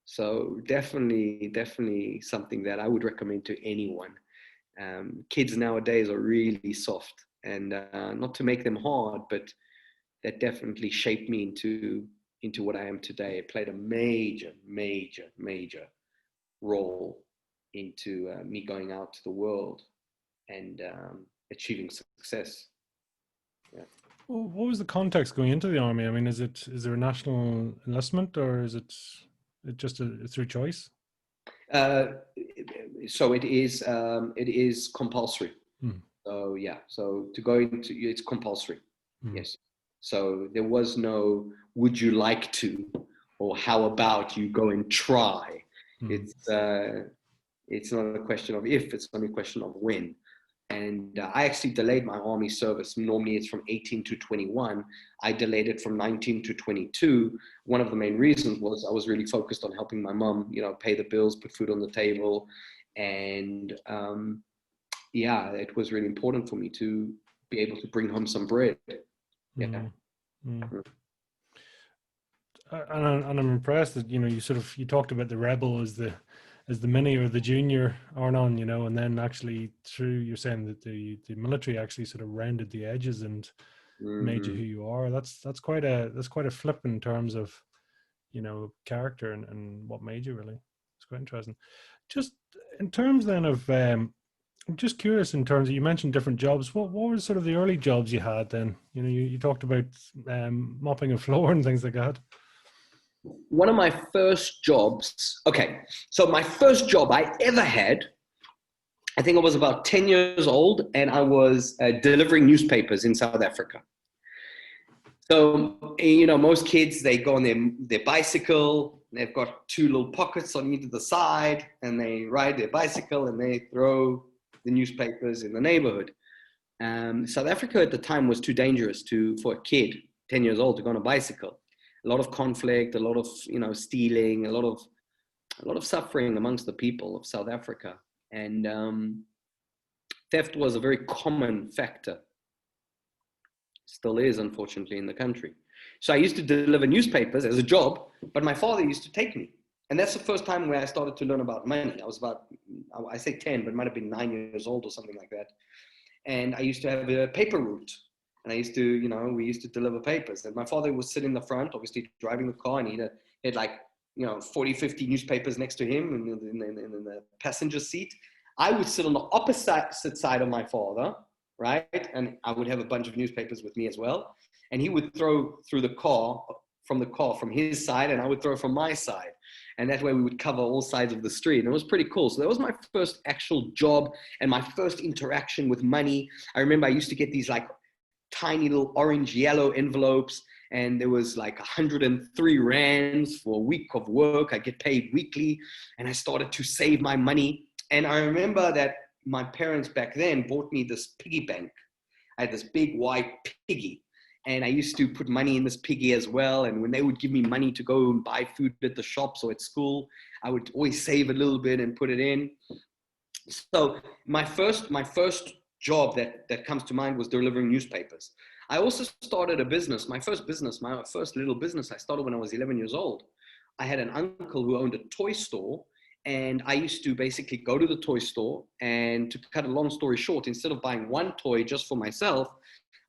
Speaker 2: So definitely something that I would recommend to anyone. Kids nowadays are really soft, and not to make them hard, but that definitely shaped me into what I am today. It played a major role into me going out to the world and achieving success. Yeah.
Speaker 1: Well, what was the context going into the army? I mean, is there a national enlistment, or is it just through choice?
Speaker 2: So it is compulsory. So yeah, so to go into, it's compulsory. Yes. So there was no would you like to, or how about you go and try. It's not a question of if, it's only a question of when. And I actually delayed my army service. Normally it's from 18 to 21. I delayed it from 19 to 22. One of the main reasons was I was really focused on helping my mom, pay the bills, put food on the table. And it was really important for me to be able to bring home some bread. Yeah.
Speaker 1: And I'm impressed that, you talked about the rebel as the mini or the junior Arnon, and then actually you're saying that the military actually sort of rounded the edges and made you who you are. That's quite a flip in terms of, character and what made you, really. It's quite interesting. Just in terms then of, I'm just curious in terms of, you mentioned different jobs. What were sort of the early jobs you had then? You talked about mopping a floor and things like that.
Speaker 2: One of my first jobs, so my first job I ever had, I think I was about 10 years old, and I was delivering newspapers in South Africa. So, most kids, they go on their bicycle, they've got two little pockets on either the side, and they ride their bicycle and they throw the newspapers in the neighborhood. South Africa at the time was too dangerous for a kid, 10 years old, to go on a bicycle. A lot of conflict, a lot of, stealing, a lot of suffering amongst the people of South Africa. And theft was a very common factor. Still is, unfortunately, in the country. So I used to deliver newspapers as a job, but my father used to take me. And that's the first time where I started to learn about money. I was about, I say 10, but it might have been 9 years old or something like that. And I used to have a paper route. And I used to, we used to deliver papers. And my father would sit in the front, obviously driving the car, and he had like, 40, 50 newspapers next to him in the passenger seat. I would sit on the opposite side of my father, right? And I would have a bunch of newspapers with me as well. And he would throw through the car, from his side, and I would throw from my side. And that way we would cover all sides of the street. And it was pretty cool. So that was my first actual job and my first interaction with money. I remember I used to get these like tiny little orange yellow envelopes, and there was like 103 rands for a week of work. I get paid weekly, and I started to save my money. And I remember that my parents back then bought me this piggy bank. I had this big white piggy, and I used to put money in this piggy as well. And when they would give me money to go and buy food at the shops or at school, I would always save a little bit and put it in. So my first job that comes to mind was delivering newspapers. I also started a business. My first little business I started when I was 11 years old. I had an uncle who owned a toy store, and I used to basically go to the toy store, and to cut a long story short, instead of buying one toy just for myself,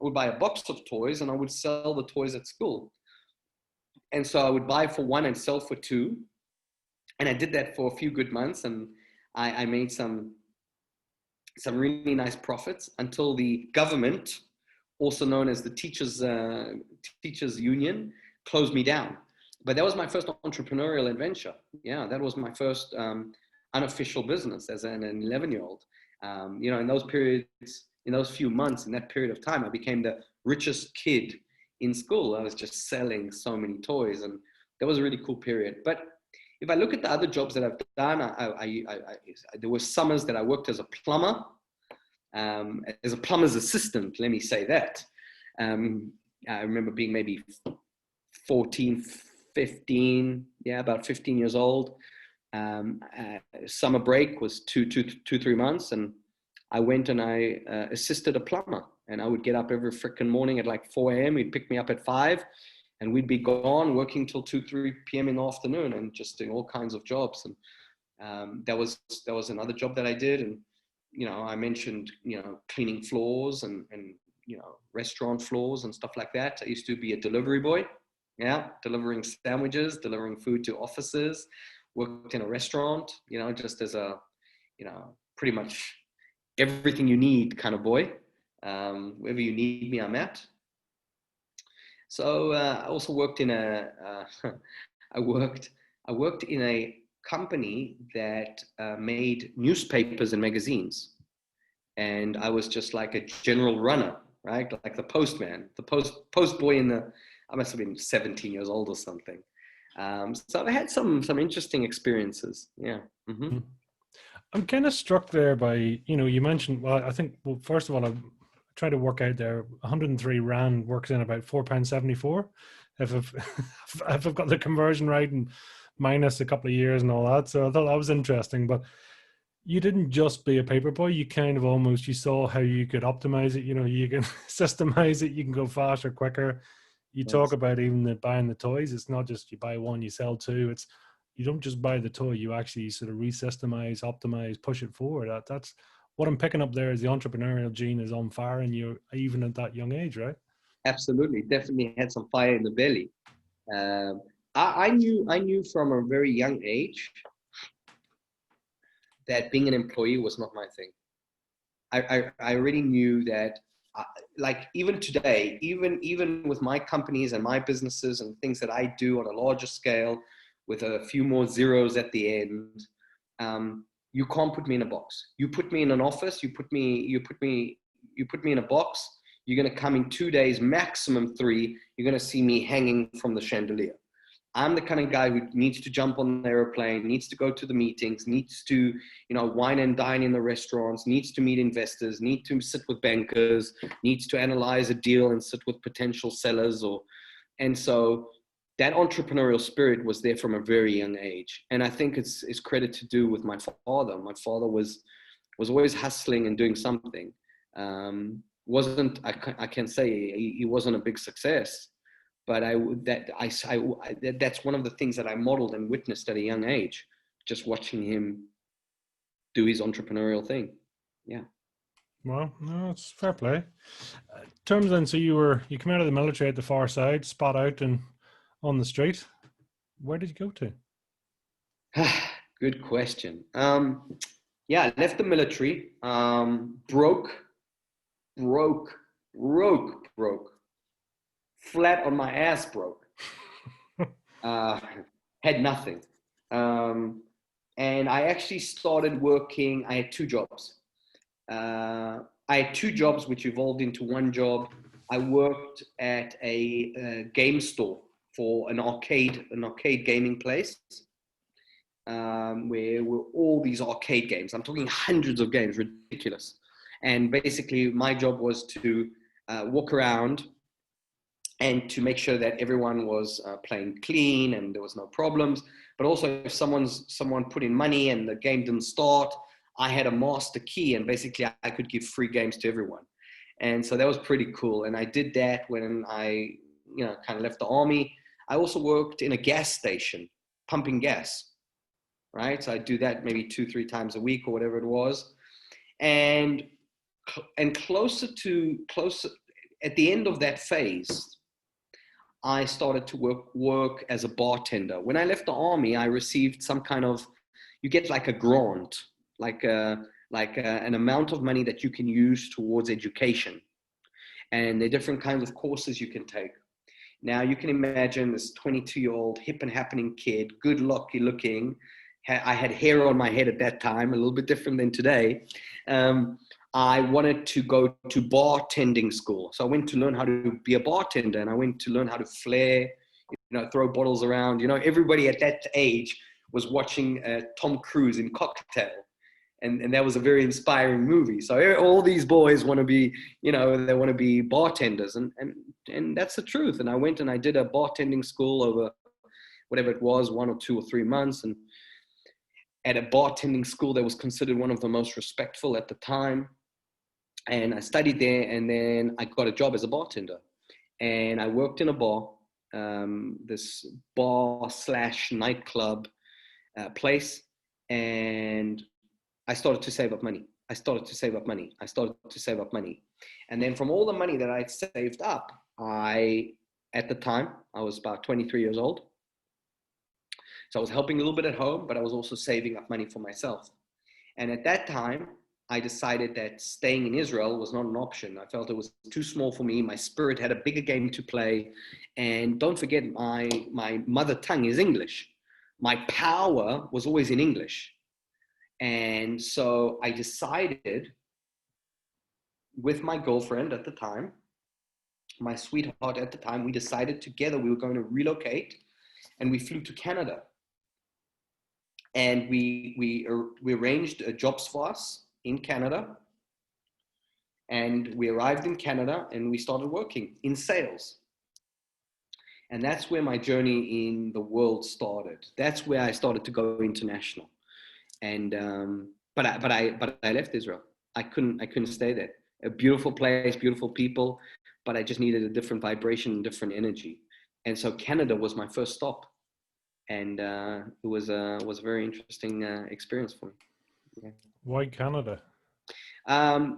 Speaker 2: I would buy a box of toys and I would sell the toys at school. And so I would buy for one and sell for two. And I did that for a few good months, and I made some really nice profits until the government, also known as the teachers union, closed me down. But that was my first entrepreneurial adventure. Yeah, that was my first unofficial business as an 11-year-old. You know, in those periods, in those few months, in that period of time, I became the richest kid in school. I was just selling so many toys, and that was a really cool period. But if I look at the other jobs that I've done, there were summers that I worked as a plumber, as a plumber's assistant, let me say that. I remember being maybe 14, 15, yeah, about 15 years old. Summer break was 3 months, and I went and I assisted a plumber, and I would get up every freaking morning at like 4 a.m. He'd pick me up at 5, and we'd be gone working till 3 p.m. in the afternoon, and just doing all kinds of jobs. And that was another job that I did. And you know, I mentioned, you know, cleaning floors and you know, restaurant floors and stuff like that. I used to be a delivery boy, yeah, delivering sandwiches, delivering food to offices. Worked in a restaurant, you know, just as a, you know, pretty much everything you need kind of boy. Wherever you need me, I'm at. So I also worked in I worked in a company that made newspapers and magazines, and I was just like a general runner, right? Like the postman, the post boy I must have been 17 years old or something. So I had some interesting experiences. Yeah. Mm-hmm.
Speaker 1: I'm kind of struck there by, you know, you mentioned, well, I think, well, first of all, I tried to work out there, 103 Rand works in about £4.74. If I've got the conversion right, and minus a couple of years and all that. So I thought that was interesting. But you didn't just be a paper boy. You kind of almost, you saw how you could optimize it. You know, you can systemize it. You can go faster, quicker. You talk about even buying the toys. It's not just you buy one, you sell two. It's, you don't just buy the toy, you actually sort of resystemize, optimize, push it forward. That's what I'm picking up there, is the entrepreneurial gene is on fire in you even at that young age, right?
Speaker 2: Absolutely, definitely had some fire in the belly. I knew from a very young age that being an employee was not my thing. I already knew that, like even today, even with my companies and my businesses and things that I do on a larger scale, with a few more zeros at the end, you can't put me in a box. You put me in an office, you put me in a box. You're going to come in 2 days, maximum 3. You're going to see me hanging from the chandelier. I'm the kind of guy who needs to jump on the airplane, needs to go to the meetings, needs to, you know, wine and dine in the restaurants, needs to meet investors, needs to sit with bankers, needs to analyze a deal and sit with potential sellers. And so that entrepreneurial spirit was there from a very young age. And I think it's credit to do with my father. My father was always hustling and doing something. I can't say he wasn't a big success, but that's one of the things that I modeled and witnessed at a young age, just watching him do his entrepreneurial thing. Yeah.
Speaker 1: Well, no, it's fair play. Terms then, so you came out of the military at the far side, spot out and on the street. Where did you go to?
Speaker 2: Good question. Yeah, I left the military, broke, flat on my ass broke. Had nothing. And I actually started working, I had 2 jobs. I had 2 jobs which evolved into one job. I worked at a game store for an arcade gaming place, where were all these arcade games. I'm talking hundreds of games, ridiculous. And basically my job was to walk around and to make sure that everyone was playing clean and there was no problems. But also if someone put in money and the game didn't start, I had a master key, and basically I could give free games to everyone. And so that was pretty cool. And I did that when I, you know, kind of left the army. I also worked in a gas station, pumping gas, right? So I do that maybe 2-3 times a week or whatever it was. And closer at the end of that phase, I started to work as a bartender. When I left the army, I received some kind of, you get like a grant, an amount of money that you can use towards education. And there are different kinds of courses you can take. Now you can imagine this 22-year-old hip and happening kid, good looking. I had hair on my head at that time, a little bit different than today. I wanted to go to bartending school. So I went to learn how to be a bartender, and I went to learn how to flare, throw bottles around. Everybody at that age was watching Tom Cruise in Cocktail. And that was a very inspiring movie. So all these boys want to be, they want to be bartenders. And that's the truth. And I went and I did a bartending school over whatever it was, 1 or 2 or 3 months. And at a bartending school that was considered one of the most respectful at the time. And I studied there, and then I got a job as a bartender. And I worked in a bar, this bar/nightclub place. And I started to save up money. And then from all the money that I'd saved up, at the time, I was about 23 years old. So I was helping a little bit at home, but I was also saving up money for myself. And at that time, I decided that staying in Israel was not an option. I felt it was too small for me. My spirit had a bigger game to play. And don't forget, my mother tongue is English. My power was always in English. And so I decided with my girlfriend at the time, my sweetheart at the time, we decided together we were going to relocate, and we flew to Canada. And we arranged jobs for us in Canada. And we arrived in Canada and we started working in sales. And that's where my journey in the world started. That's where I started to go international. And but I left Israel. I couldn't stay there. A beautiful place, beautiful people, but I just needed a different vibration, different energy. And so Canada was my first stop, and it was a very interesting experience for me. Yeah.
Speaker 1: Why Canada?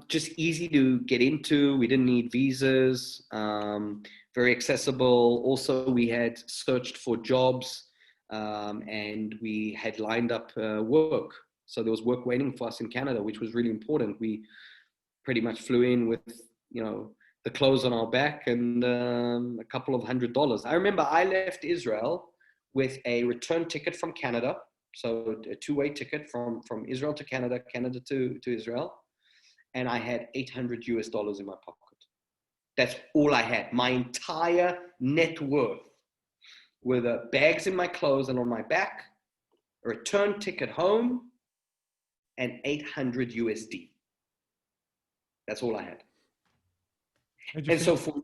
Speaker 2: Just easy to get into. We didn't need visas. Very accessible. Also, we had searched for jobs. And we had lined up work. So there was work waiting for us in Canada, which was really important. We pretty much flew in with, the clothes on our back and a couple of $100. I remember I left Israel with a return ticket from Canada. So a two-way ticket from Israel to Canada, Canada to Israel. And I had $800 in my pocket. That's all I had. My entire net worth, with the bags in my clothes and on my back, a return ticket home, and $800. That's all I had. And so for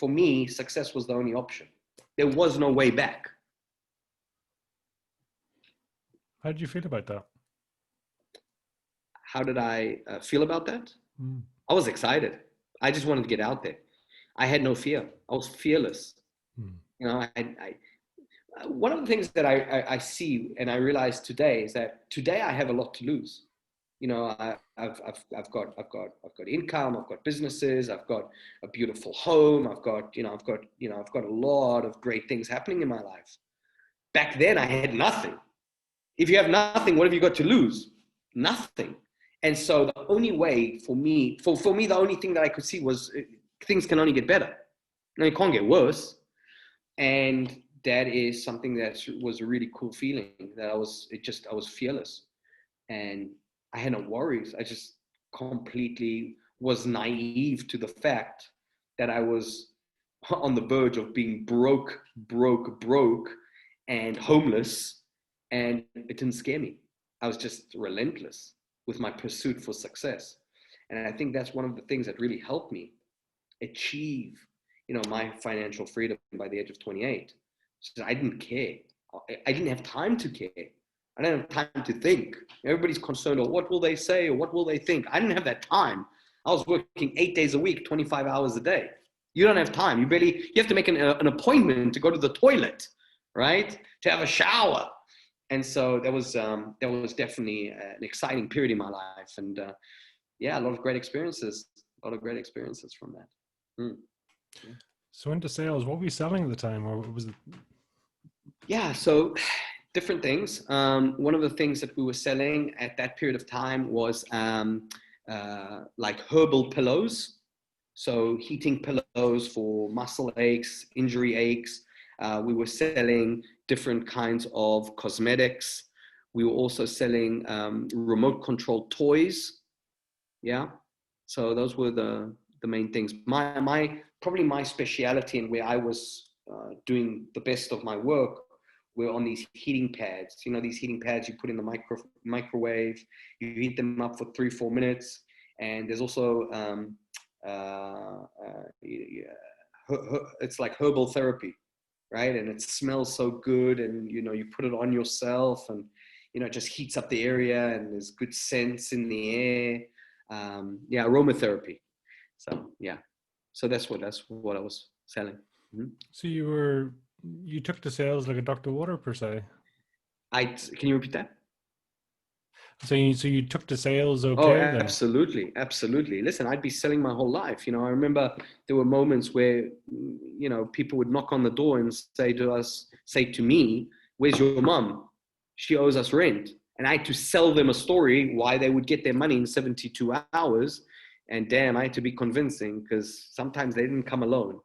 Speaker 2: me, success was the only option. There was no way back.
Speaker 1: How did you feel about that?
Speaker 2: How did I feel about that? I was excited. I just wanted to get out there. I had no fear. I was fearless. One of the things that I see and I realize today is that today I have a lot to lose. I've got income, I've got businesses, I've got a beautiful home, I've got a lot of great things happening in my life. Back then I had nothing. If you have nothing, what have you got to lose? Nothing. And so the only way for me, the only thing that I could see was things can only get better. It can't get worse. And that is something that was a really cool feeling, that I was fearless and I had no worries. I just completely was naive to the fact that I was on the verge of being broke and homeless, and it didn't scare me. I was just relentless with my pursuit for success. And I think that's one of the things that really helped me achieve, my financial freedom by the age of 28. So I didn't care. I didn't have time to care. I didn't have time to think. Everybody's concerned, oh, what will they say or what will they think? I didn't have that time. I was working 8 days a week, 25 hours a day. You don't have time. You have to make an appointment to go to the toilet, right? To have a shower. And so that was definitely an exciting period in my life. And a lot of great experiences from that. Yeah.
Speaker 1: So into sales, what were you selling at the time, or was it?
Speaker 2: Yeah, so different things. One of the things that we were selling at that period of time was like herbal pillows. So heating pillows for muscle aches, injury aches. We were selling different kinds of cosmetics. We were also selling remote control toys. Yeah. So those were the main things. Probably my speciality and where I was doing the best of my work were on these heating pads. You know, these heating pads you put in the microwave, you heat them up for 3-4 minutes. And there's also it's like herbal therapy, right? And it smells so good, and you know, you put it on yourself, and you know, it just heats up the area, and there's good scents in the air. Yeah, aromatherapy. So yeah, so that's what I was selling. Mm-hmm.
Speaker 1: So you took to sales like a duck to water per se.
Speaker 2: Can you repeat that?
Speaker 1: So you took to sales
Speaker 2: Oh,
Speaker 1: okay then.
Speaker 2: absolutely, absolutely. Listen, I'd be selling my whole life. You know, I remember there were moments where, you know, people would knock on the door and say to me, "Where's your mum? She owes us rent." And I had to sell them a story why they would get their money in 72 hours. And damn, I had to be convincing because sometimes they didn't come alone.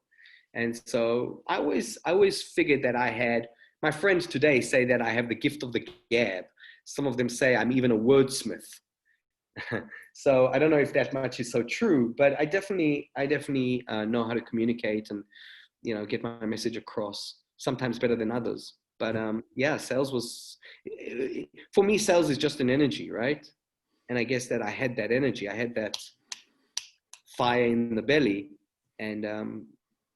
Speaker 2: And so I always figured that I had, my friends today say that I have the gift of the gab. Some of them say I'm even a wordsmith. So I don't know if that much is so true, but I definitely know how to communicate and, you know, get my message across, sometimes better than others. But yeah, sales was, for me, sales is just an energy, right? And I guess that I had that energy. I had that fire in the belly, and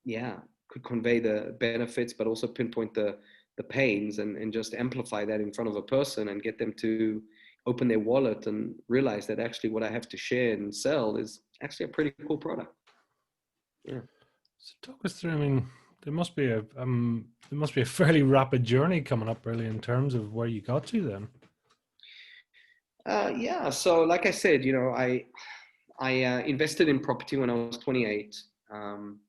Speaker 2: yeah, could convey the benefits, but also pinpoint the pains, and just amplify that in front of a person and get them to open their wallet and realize that actually what I have to share and sell is actually a pretty cool product. Yeah.
Speaker 1: So talk us through. I mean, there must be a fairly rapid journey coming up, really, in terms of where you got to then.
Speaker 2: Yeah. So, like I said, you know, I invested in property when I was 28, and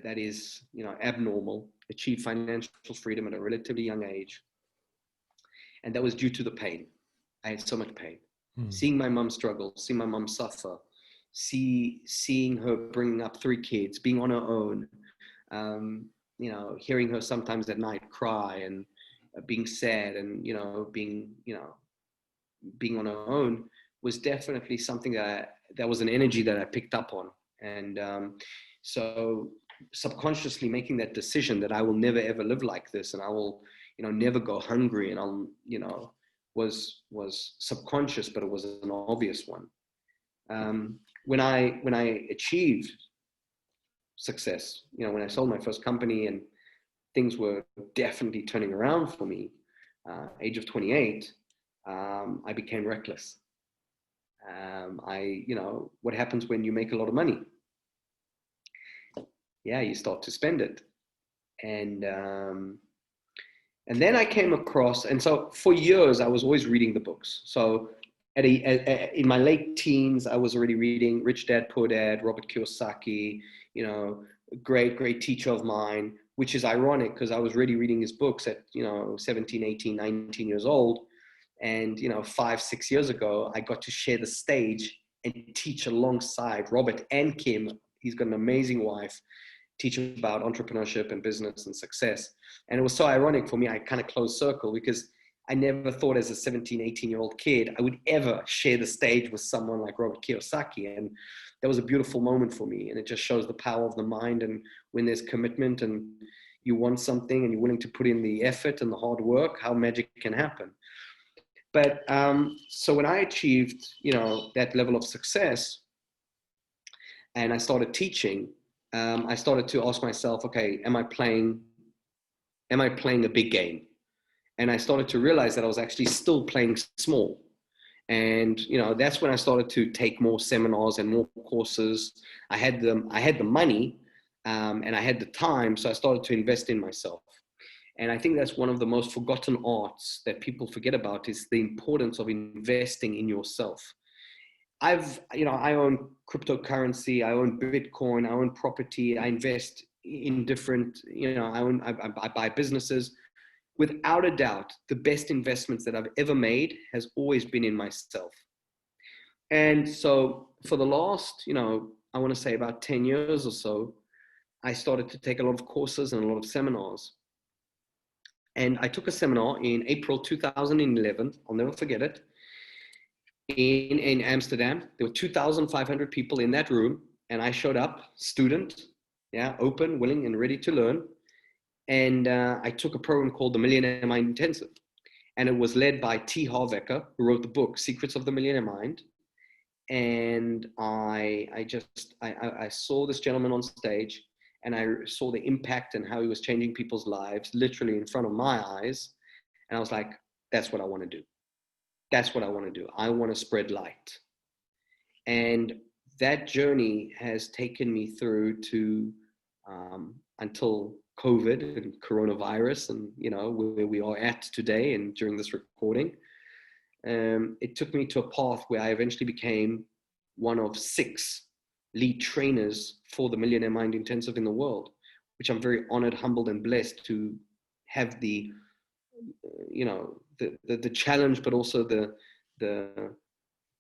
Speaker 2: that is, you know, abnormal. Achieved financial freedom at a relatively young age, and that was due to the pain. I had so much pain,
Speaker 1: Hmm.
Speaker 2: seeing my mum struggle, seeing my mum suffer, seeing her bringing up 3 kids, being on her own. You know, hearing her sometimes at night cry and being sad, and being on her own was definitely something that was an energy that I picked up on. And so subconsciously making that decision that I will never ever live like this, and I will, you know, never go hungry, and I'll, you know, was subconscious, but it was an obvious one. When I achieved success, you know, when I sold my first company and things were definitely turning around for me, age of 28, I became reckless. You know, what happens when you make a lot of money? Yeah, you start to spend it. And then I came across, and so for years I was always reading the books. So in my late teens, I was already reading Rich Dad Poor Dad, Robert Kiyosaki, you know, great teacher of mine, which is ironic because I was already reading his books at, you know, 17, 18, 19 years old. And, you know, 5, 6 years ago, I got to share the stage and teach alongside Robert and Kim. He's got an amazing wife, teach about entrepreneurship and business and success. And it was so ironic for me. I kind of closed circle because I never thought as a 17, 18-year-old kid, I would ever share the stage with someone like Robert Kiyosaki. And that was a beautiful moment for me. And it just shows the power of the mind. And when there's commitment and you want something and you're willing to put in the effort and the hard work, how magic can happen. But so when I achieved, you know, that level of success and I started teaching, I started to ask myself, okay, am I playing a big game? And I started to realize that I was actually still playing small. And, you know, that's when I started to take more seminars and more courses. I had the money, and I had the time. So I started to invest in myself. And I think that's one of the most forgotten arts that people forget about, is the importance of investing in yourself. I own cryptocurrency, I own Bitcoin, I own property, I invest in different, I buy businesses. Without a doubt, the best investments that I've ever made has always been in myself. And so for the last, I want to say about 10 years or so, I started to take a lot of courses and a lot of seminars. And I took a seminar in April 2011. I'll never forget it. In Amsterdam, there were 2,500 people in that room. And I showed up, student, open, willing, and ready to learn. And I took a program called the Millionaire Mind Intensive. And it was led by T. Harv Eker, who wrote the book, Secrets of the Millionaire Mind. And I saw this gentleman on stage, and I saw the impact and how he was changing people's lives literally in front of my eyes. And I was like, that's what I want to do. That's what I want to do. I want to spread light. And that journey has taken me through to until COVID and coronavirus, and where we are at today and during this recording. It took me to a path where I eventually became one of 6 lead trainers for the Millionaire Mind Intensive in the world, which I'm very honored, humbled, and blessed to have the challenge, but also the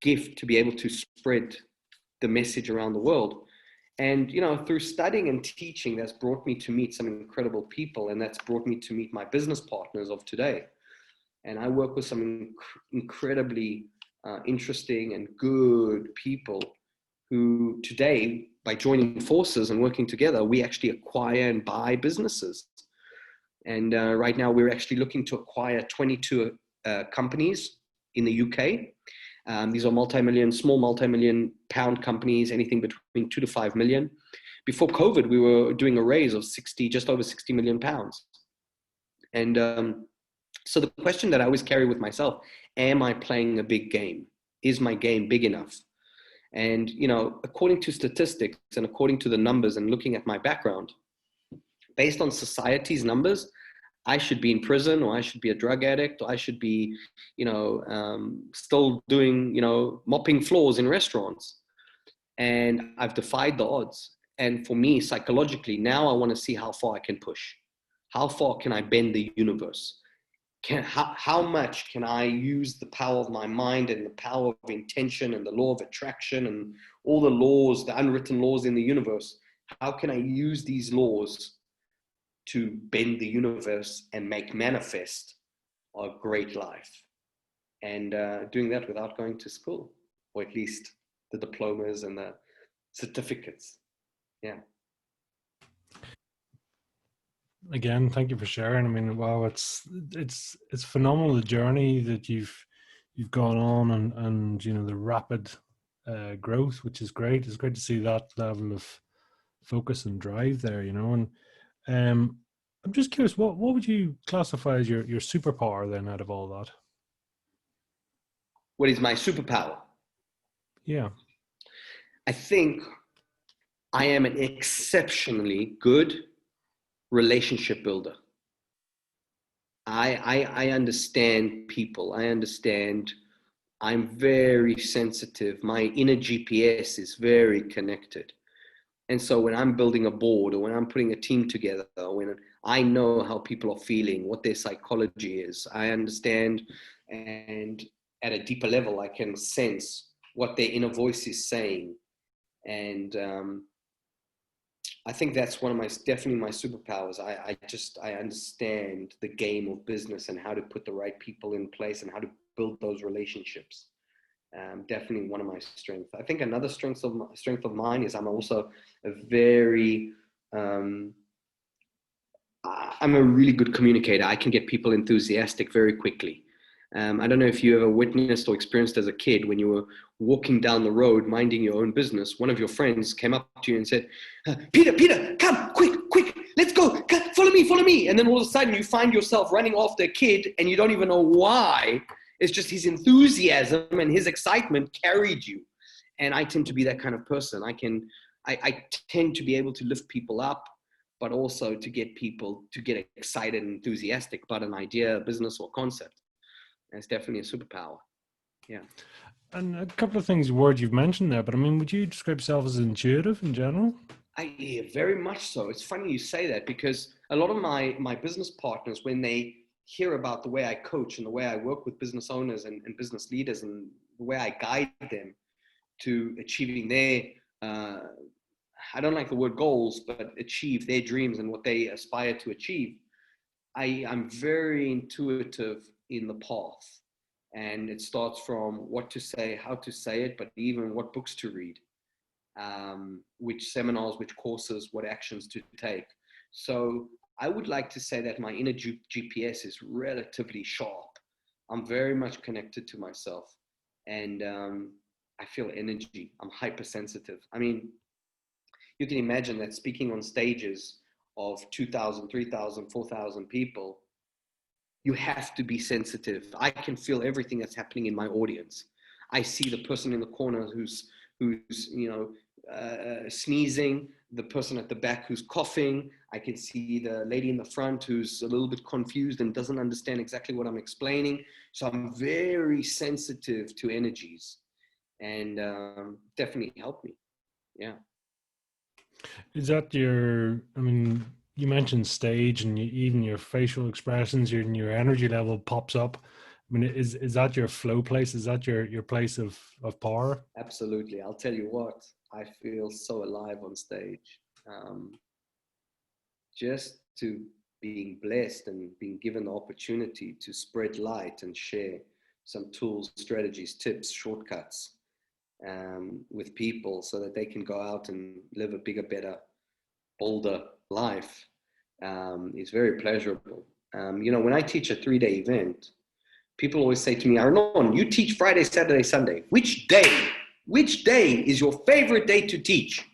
Speaker 2: gift to be able to spread the message around the world. And, through studying and teaching, that's brought me to meet some incredible people, and that's brought me to meet my business partners of today. And I work with some incredibly interesting and good people who today, by joining forces and working together, we actually acquire and buy businesses. And right now we're actually looking to acquire 22 companies in the UK. These are small multi-million pound companies, anything between 2 to 5 million. Before COVID, we were doing a raise of just over 60 million pounds. And so the question that I always carry with myself, am I playing a big game? Is my game big enough? And, according to statistics and according to the numbers and looking at my background, based on society's numbers, I should be in prison, or I should be a drug addict, or I should be, still doing, mopping floors in restaurants. And I've defied the odds. And for me, psychologically, now I want to see how far I can push. How far can I bend the universe? How much can I use the power of my mind and the power of intention and the law of attraction and all the laws, the unwritten laws in the universe? How can I use these laws to bend the universe and make manifest a great life? And doing that without going to school, or at least the diplomas and the certificates. Yeah.
Speaker 1: Again, thank you for sharing. I mean, wow, it's phenomenal, the journey that you've gone on, and the rapid growth, which is great. It's great to see that level of focus and drive there, and I'm just curious, what would you classify as your superpower then out of all that?
Speaker 2: What is my superpower?
Speaker 1: Yeah.
Speaker 2: I think I am an exceptionally good relationship builder. I understand people. I'm very sensitive. My inner GPS is very connected. And so when I'm building a board, or when I'm putting a team together, when I know how people are feeling, what their psychology is, I understand, and at a deeper level, I can sense what their inner voice is saying. And I think that's definitely my superpowers. I understand the game of business and how to put the right people in place and how to build those relationships. Definitely one of my strengths. I think another strength of mine is I'm also I'm a really good communicator. I can get people enthusiastic very quickly. I don't know if you ever witnessed or experienced as a kid, when you were walking down the road, minding your own business, one of your friends came up to you and said, Peter, come, quick, let's go, follow me. And then all of a sudden you find yourself running after a kid and you don't even know why. It's just his enthusiasm and his excitement carried you. And I tend to be that kind of person. I tend to be able to lift people up, but also to get people to get excited and enthusiastic about an idea, a business, or concept. And it's definitely a superpower. Yeah.
Speaker 1: And a couple of things, words you've mentioned there, but I mean, would you describe yourself as intuitive in general?
Speaker 2: Yeah, very much so. It's funny you say that because a lot of my business partners, when they hear about the way I coach and the way I work with business owners and business leaders and the way I guide them to achieving their, uh, I don't like the word goals, but achieve their dreams and what they aspire to achieve, I'm very intuitive in the path. And it starts from what to say, how to say it, but even what books to read, which seminars, which courses, what actions to take. So I would like to say that my inner GPS is relatively sharp. I'm very much connected to myself, and I feel energy. I'm hypersensitive. I mean, you can imagine that speaking on stages of 2,000, 3,000, 4,000 people, you have to be sensitive. I can feel everything that's happening in my audience. I see the person in the corner who's sneezing, the person at the back who's coughing. I can see the lady in the front who's a little bit confused and doesn't understand exactly what I'm explaining. So I'm very sensitive to energies, and definitely helped me. Yeah.
Speaker 1: Is that your, I mean, you mentioned stage and even your facial expressions, your energy level pops up. I mean, is that your flow place? Is that your place of power?
Speaker 2: Absolutely. I'll tell you what, I feel so alive on stage. Um, just to being blessed and being given the opportunity to spread light and share some tools, strategies, tips, shortcuts with people so that they can go out and live a bigger, better, bolder life is very pleasurable. When I teach a 3-day event, people always say to me, Arnon, you teach Friday, Saturday, Sunday. Which day is your favorite day to teach?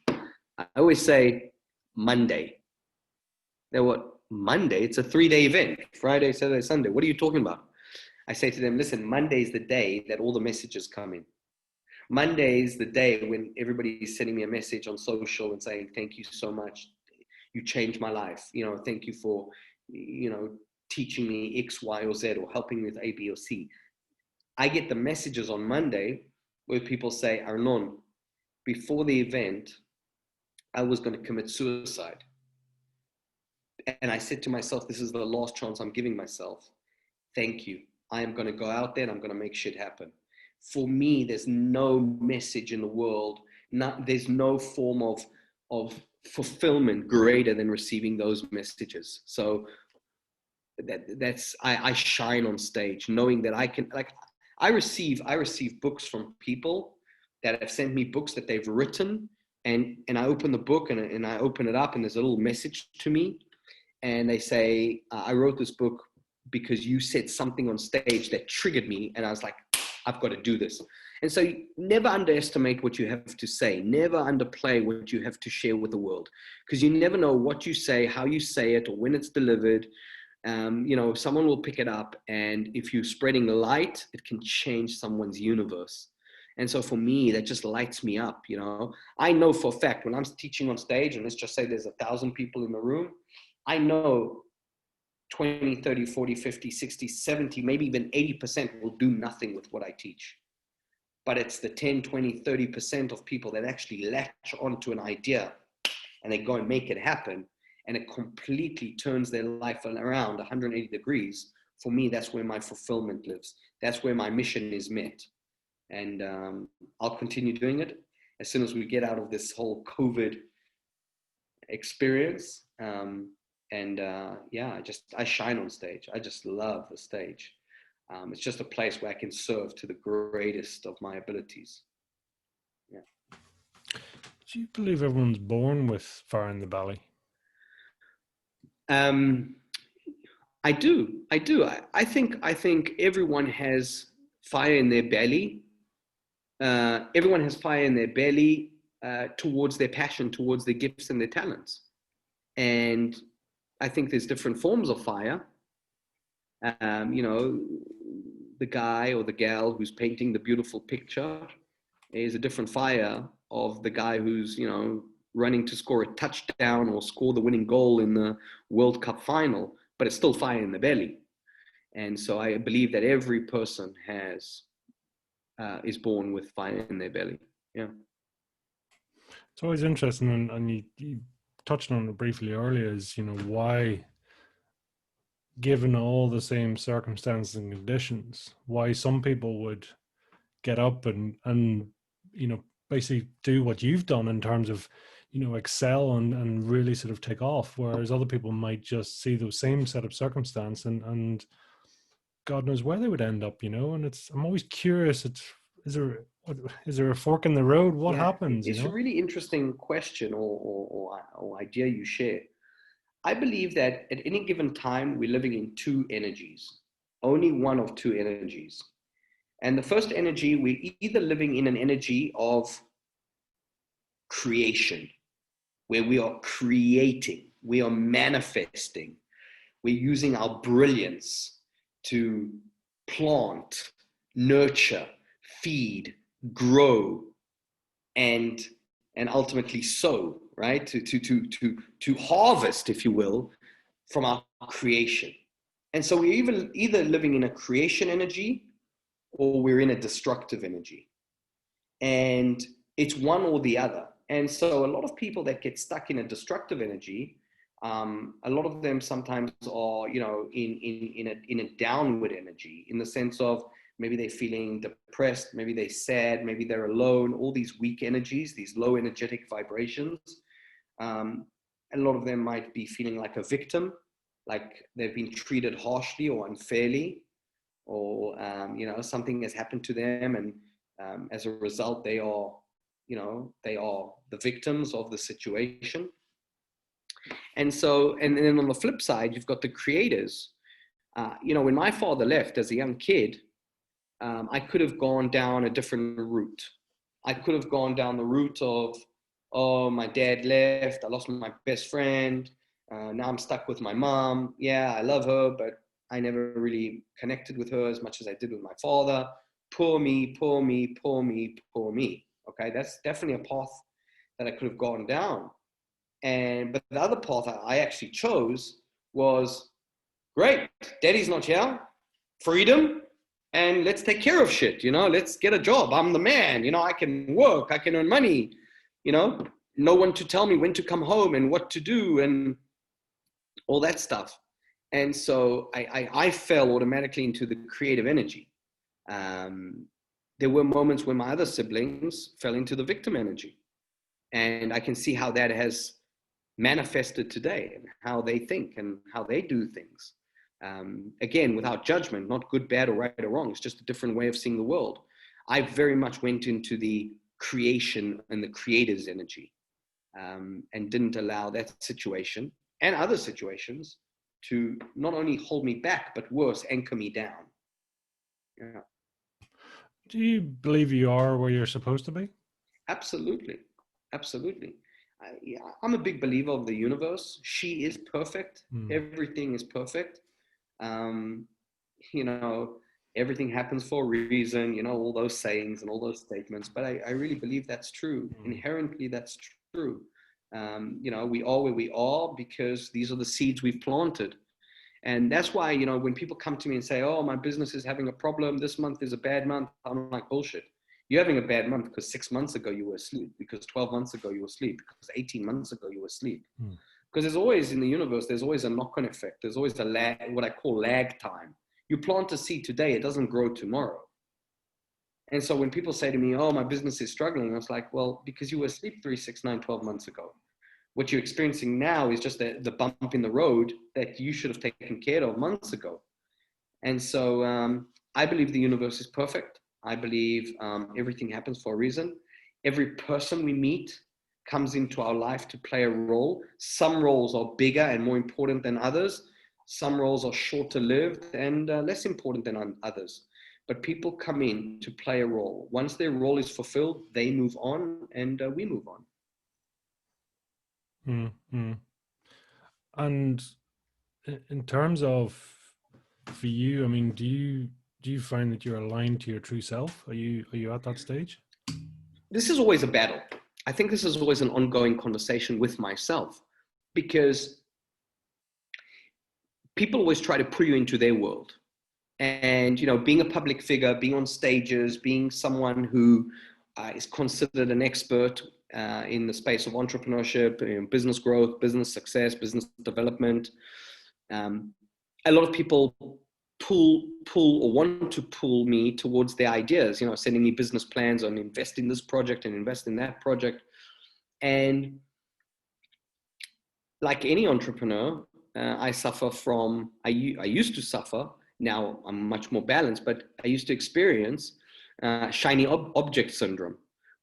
Speaker 2: I always say Monday. They're what? Monday? It's a 3-day event. Friday, Saturday, Sunday. What are you talking about? I say to them, listen, Monday is the day that all the messages come in. Monday is the day when everybody is sending me a message on social and saying, thank you so much. You changed my life. Thank you for, teaching me X, Y, or Z, or helping me with A, B, or C. I get the messages on Monday where people say, Arnon, before the event, I was going to commit suicide. And I said to myself, this is the last chance I'm giving myself. Thank you. I am going to go out there and I'm going to make shit happen. For me, there's no message in the world. There's no form of fulfillment greater than receiving those messages. So I shine on stage knowing that I can, like, I receive books from people that have sent me books that they've written, and I open the book and I open it up and there's a little message to me, and they say, I wrote this book because you said something on stage that triggered me, and I was like, I've got to do this. And so never underestimate what you have to say. Never underplay what you have to share with the world, because you never know what you say, how you say it, or when it's delivered. Someone will pick it up, and if you're spreading light, it can change someone's universe. And so for me, that just lights me up. I know for a fact when I'm teaching on stage, and let's just say there's 1,000 people in the room, I know 20, 30, 40, 50, 60, 70, maybe even 80% will do nothing with what I teach. But it's the 10, 20, 30% of people that actually latch onto an idea and they go and make it happen, and it completely turns their life around 180 degrees. For me, that's where my fulfillment lives. That's where my mission is met. And I'll continue doing it as soon as we get out of this whole COVID experience. I shine on stage. I just love the stage. It's just a place where I can serve to the greatest of my abilities. Yeah.
Speaker 1: Do you believe everyone's born with fire in the belly?
Speaker 2: I do. I think everyone has fire in their belly. Everyone has fire in their belly towards their passion, towards their gifts and their talents. And I think there's different forms of fire. The guy or the gal who's painting the beautiful picture is a different fire of the guy who's, running to score a touchdown or score the winning goal in the World Cup final, but it's still fire in the belly. And so I believe that every person has is born with fire in their belly. Yeah.
Speaker 1: It's always interesting, and you touched on it briefly earlier, is, why, given all the same circumstances and conditions, why some people would get up and basically do what you've done in terms of excel and really sort of take off, whereas other people might just see those same set of circumstance and God knows where they would end up, and I'm always curious, is there a fork in the road? What happens?
Speaker 2: It's a really interesting question or idea you share. I believe that at any given time, we're living in two energies, only one of two energies. And the first energy, we're either living in an energy of creation, where we are creating, we are manifesting, we're using our brilliance to plant, nurture, feed, grow, and ultimately sow, right? To harvest, if you will, from our creation. And so we're either living in a creation energy or we're in a destructive energy. And it's one or the other. And so a lot of people that get stuck in a destructive energy, a lot of them sometimes are, in a downward energy, in the sense of maybe they're feeling depressed, maybe they're sad, maybe they're alone, all these weak energies, these low energetic vibrations. A lot of them might be feeling like a victim, like they've been treated harshly or unfairly, or, something has happened to them. And as a result, they are the victims of the situation. And so, and then on the flip side, you've got the creators. When my father left as a young kid, I could have gone down a different route. I could have gone down the route of, oh, my dad left, I lost my best friend, now I'm stuck with my mom. Yeah, I love her, but I never really connected with her as much as I did with my father. Poor me, poor me, poor me, poor me. Okay, that's definitely a path that I could have gone down. But the other path I actually chose was, great, daddy's not here, freedom, and let's take care of shit, let's get a job. I'm the man, I can work, I can earn money, no one to tell me when to come home and what to do and all that stuff. And so I fell automatically into the creative energy. There were moments when my other siblings fell into the victim energy. And I can see how that has manifested today and how they think and how they do things. Again, without judgment, not good, bad, or right or wrong. It's just a different way of seeing the world. I very much went into the creation and the creator's energy, and didn't allow that situation and other situations to not only hold me back, but worse, anchor me down. Yeah.
Speaker 1: Do you believe you are where you're supposed to be?
Speaker 2: Absolutely. Absolutely. I'm a big believer of the universe. She is perfect. Everything is perfect. Everything happens for a reason, all those sayings and all those statements, but I really believe that's true. Inherently, that's true. We are where we are because these are the seeds we've planted. And that's why, when people come to me and say, oh, my business is having a problem, this month is a bad month, I'm like, bullshit. You're having a bad month because 6 months ago you were asleep, because 12 months ago you were asleep, because 18 months ago you were asleep. Because there's always, in the universe, there's always a knock-on effect. There's always a lag, what I call lag time. You plant a seed today, it doesn't grow tomorrow. And so when people say to me, oh, my business is struggling, I was like, well, because you were asleep 3, 6, 9, 12 months ago. What you're experiencing now is just the bump in the road that you should have taken care of months ago. And so I believe the universe is perfect. I believe everything happens for a reason. Every person we meet comes into our life to play a role. Some roles are bigger and more important than others. Some roles are shorter lived and less important than others. But people come in to play a role. Once their role is fulfilled, they move on and we move on.
Speaker 1: And in terms of, for you, I mean, do you find that you're aligned to your true self? Are you at that stage?
Speaker 2: This is always a battle. I think this is always an ongoing conversation with myself, because people always try to pull you into their world. And, you know, being a public figure, being on stages, being someone who is considered an expert in the space of entrepreneurship, you know, business growth, business success, business development. A lot of people pull or want to pull me towards their ideas, you know, sending me business plans on invest in this project and invest in that project. And like any entrepreneur, I suffer from, I used to suffer, now I'm much more balanced, but I used to experience shiny object syndrome,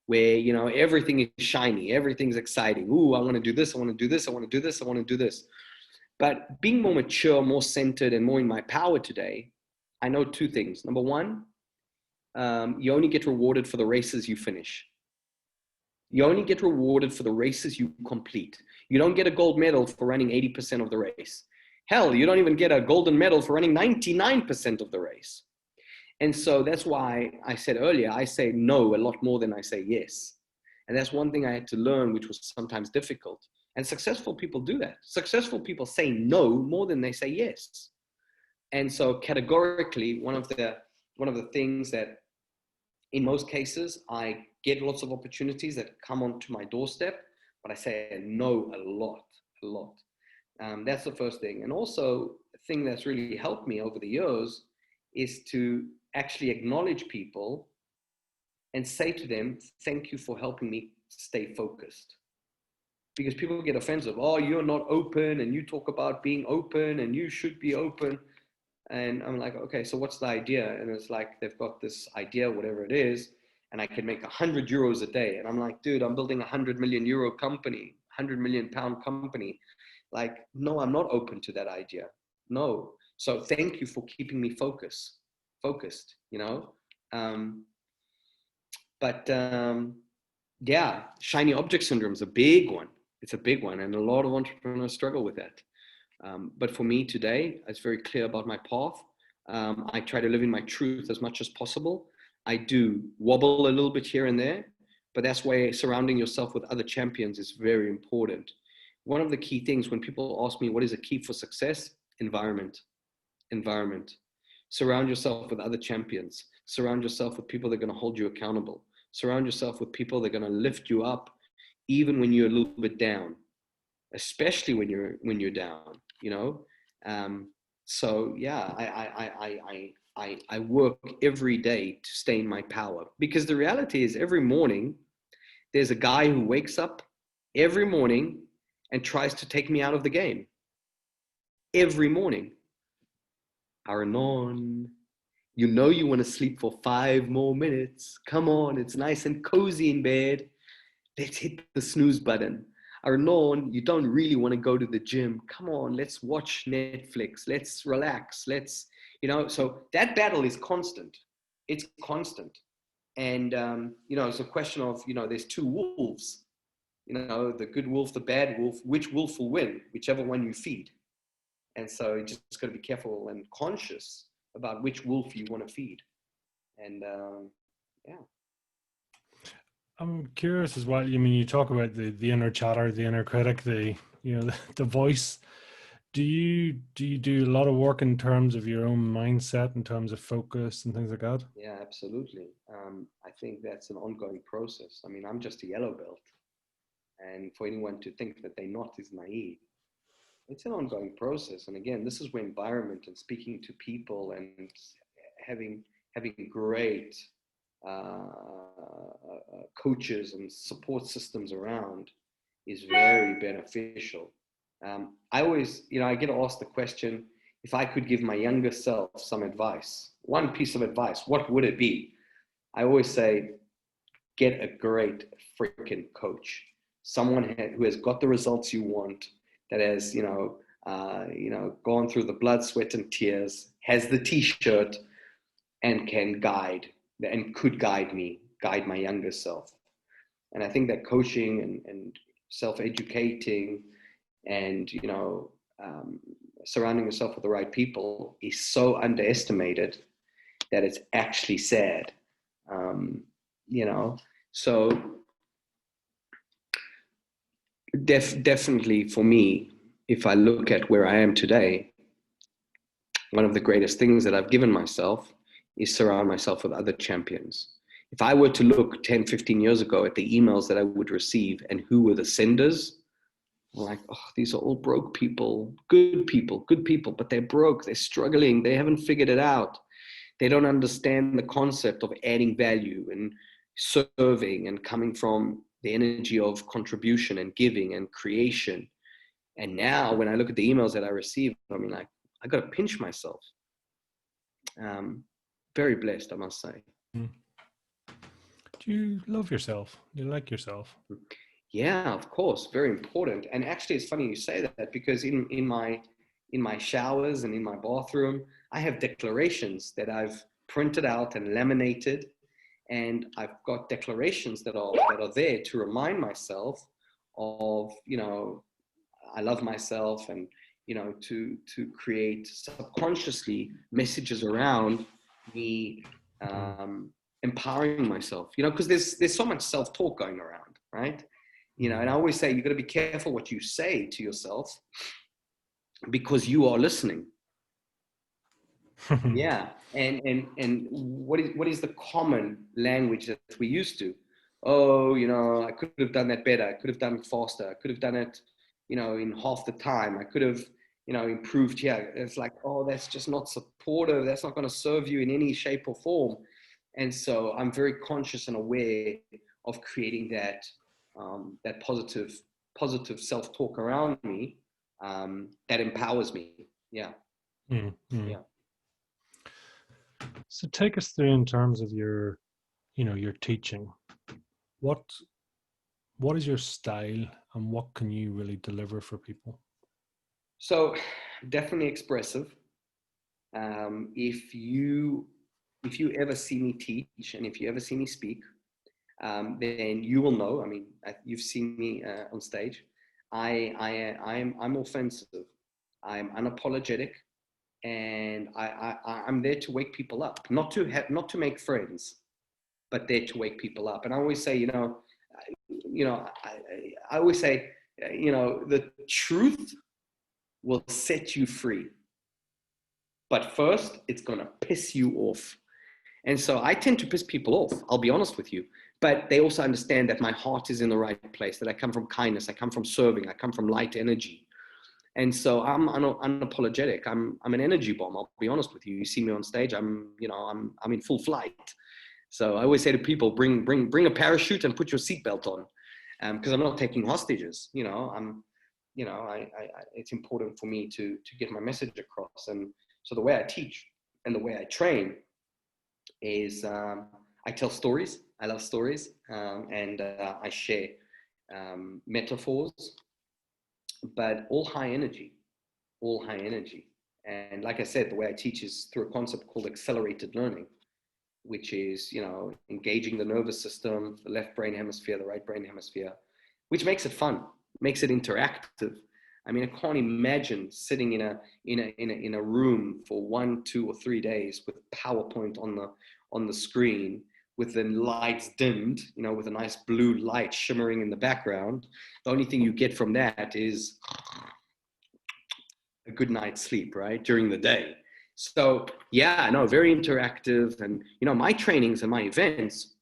Speaker 2: where, you know, everything is shiny, everything's exciting. Ooh, I want to do this, I want to do this, I want to do this, I want to do this. But being more mature, more centered, and more in my power today, I know two things. Number one, you only get rewarded for the races you finish. You only get rewarded for the races you complete. You don't get a gold medal for running 80% of the race. Hell, you don't even get a golden medal for running 99% of the race. And so that's why I said earlier, I say no a lot more than I say yes. And that's one thing I had to learn, which was sometimes difficult. And successful people do that. Successful people say no more than they say yes. And so categorically, one of the things that in most cases, I get lots of opportunities that come onto my doorstep, but I say no a lot. That's the first thing. And also, the thing that's really helped me over the years is to actually acknowledge people and say to them, thank you for helping me stay focused. Because people get offensive. Oh, you're not open, and you talk about being open, and you should be open. And I'm like, okay, so what's the idea? And it's like, they've got this idea, whatever it is, and I can make 100 euros a day. And I'm like, dude, I'm building 100 million euro company, 100 million pound company. Like, no, I'm not open to that idea. No. So thank you for keeping me focused, you know? Yeah, shiny object syndrome is a big one. It's a big one. And a lot of entrepreneurs struggle with that. But for me today, it's very clear about my path. I try to live in my truth as much as possible. I do wobble a little bit here and there, but that's why surrounding yourself with other champions is very important. One of the key things when people ask me what is a key for success, environment. Surround yourself with other champions. Surround yourself with people that are going to hold you accountable. Surround yourself with people that are going to lift you up, even when you're a little bit down, especially when you're down, you know? So yeah, I work every day to stay in my power, because the reality is every morning there's a guy who wakes up every morning and tries to take me out of the game. Every morning. Arnon, you know you want to sleep for 5 more minutes. Come on, it's nice and cozy in bed. Let's hit the snooze button. Arnon, you don't really want to go to the gym. Come on, let's watch Netflix. Let's relax. Let's, you know, so that battle is constant. It's constant. And, you know, it's a question of, you know, there's two wolves, you know, the good wolf, the bad wolf. Which wolf will win? Whichever one you feed. And so you just got to be careful and conscious about which wolf you want to feed. And yeah.
Speaker 1: I'm curious as well. You mean you talk about the inner chatter, the inner critic, the voice. Do you do a lot of work in terms of your own mindset, in terms of focus and things like that?
Speaker 2: Yeah, absolutely. I think that's an ongoing process. I mean, I'm just a yellow belt, and for anyone to think that they're not is naive. It's an ongoing process. And again, this is where environment and speaking to people and having great coaches and support systems around is very beneficial. I always, you know, I get asked the question, if I could give my younger self some advice, one piece of advice, what would it be? I always say, get a great freaking coach, someone who has got the results you want, that has, gone through the blood, sweat, and tears, has the T-shirt, and can guide and could guide my younger self. And I think that coaching and self-educating and, surrounding yourself with the right people is so underestimated that it's actually sad. So definitely for me, if I look at where I am today, one of the greatest things that I've given myself is surround myself with other champions. If I were to look 10, 15 years ago at the emails that I would receive and who were the senders, I'm like, oh, these are all broke people, good people, but they're broke, they're struggling, they haven't figured it out. They don't understand the concept of adding value and serving and coming from the energy of contribution and giving and creation. And now when I look at the emails that I receive, I mean, like, I got to pinch myself. Very blessed, I must say.
Speaker 1: Mm. Do you love yourself? Do you like yourself?
Speaker 2: Yeah, of course, very important. And actually, it's funny you say that, because in my showers and in my bathroom, I have declarations that I've printed out and laminated, and I've got declarations that are there to remind myself of, you know, I love myself, and, you know, to create subconsciously messages around me empowering myself, you know, because there's so much self-talk going around, right? You know, and I always say, you got to be careful what you say to yourself, because you are listening. Yeah. And what is the common language that we used to? Oh, you know, I could have done that better. I could have done it faster. I could have done it, you know, in half the time. I could have, you know, improved here. It's like, oh, that's just not supportive. That's not going to serve you in any shape or form. And so I'm very conscious and aware of creating that that positive self-talk around me that empowers me. Yeah.
Speaker 1: Mm-hmm.
Speaker 2: Yeah.
Speaker 1: So take us through in terms of your, you know, your teaching. What is your style, and what can you really deliver for people?
Speaker 2: So definitely expressive. If you ever see me teach, and if you ever see me speak, then you will know. I mean, you've seen me on stage. I'm offensive. I'm unapologetic, and I'm there to wake people up, not to make friends, but there to wake people up. And I always say, I always say, the truth will set you free, but first it's gonna piss you off. And so I tend to piss people off, I'll be honest with you. But they also understand that my heart is in the right place, that I come from kindness, I come from serving, I come from light energy. And so I'm unapologetic. I'm an energy bomb, I'll be honest with you. You see me on stage, I'm in full flight. So I always say to people, bring a parachute and put your seatbelt on, because I'm not taking hostages. It's important for me to get my message across. And so the way I teach and the way I train is I tell stories. I love stories, and I share metaphors, but all high energy. And like I said, the way I teach is through a concept called accelerated learning, which is, engaging the nervous system, the left brain hemisphere, the right brain hemisphere, which makes it fun, makes it interactive. I mean, I can't imagine sitting in a room for 1, 2, or 3 days with PowerPoint on the screen, with the lights dimmed, with a nice blue light shimmering in the background. The only thing you get from that is a good night's sleep, right, during the day. So yeah, no, very interactive. And my trainings and my events,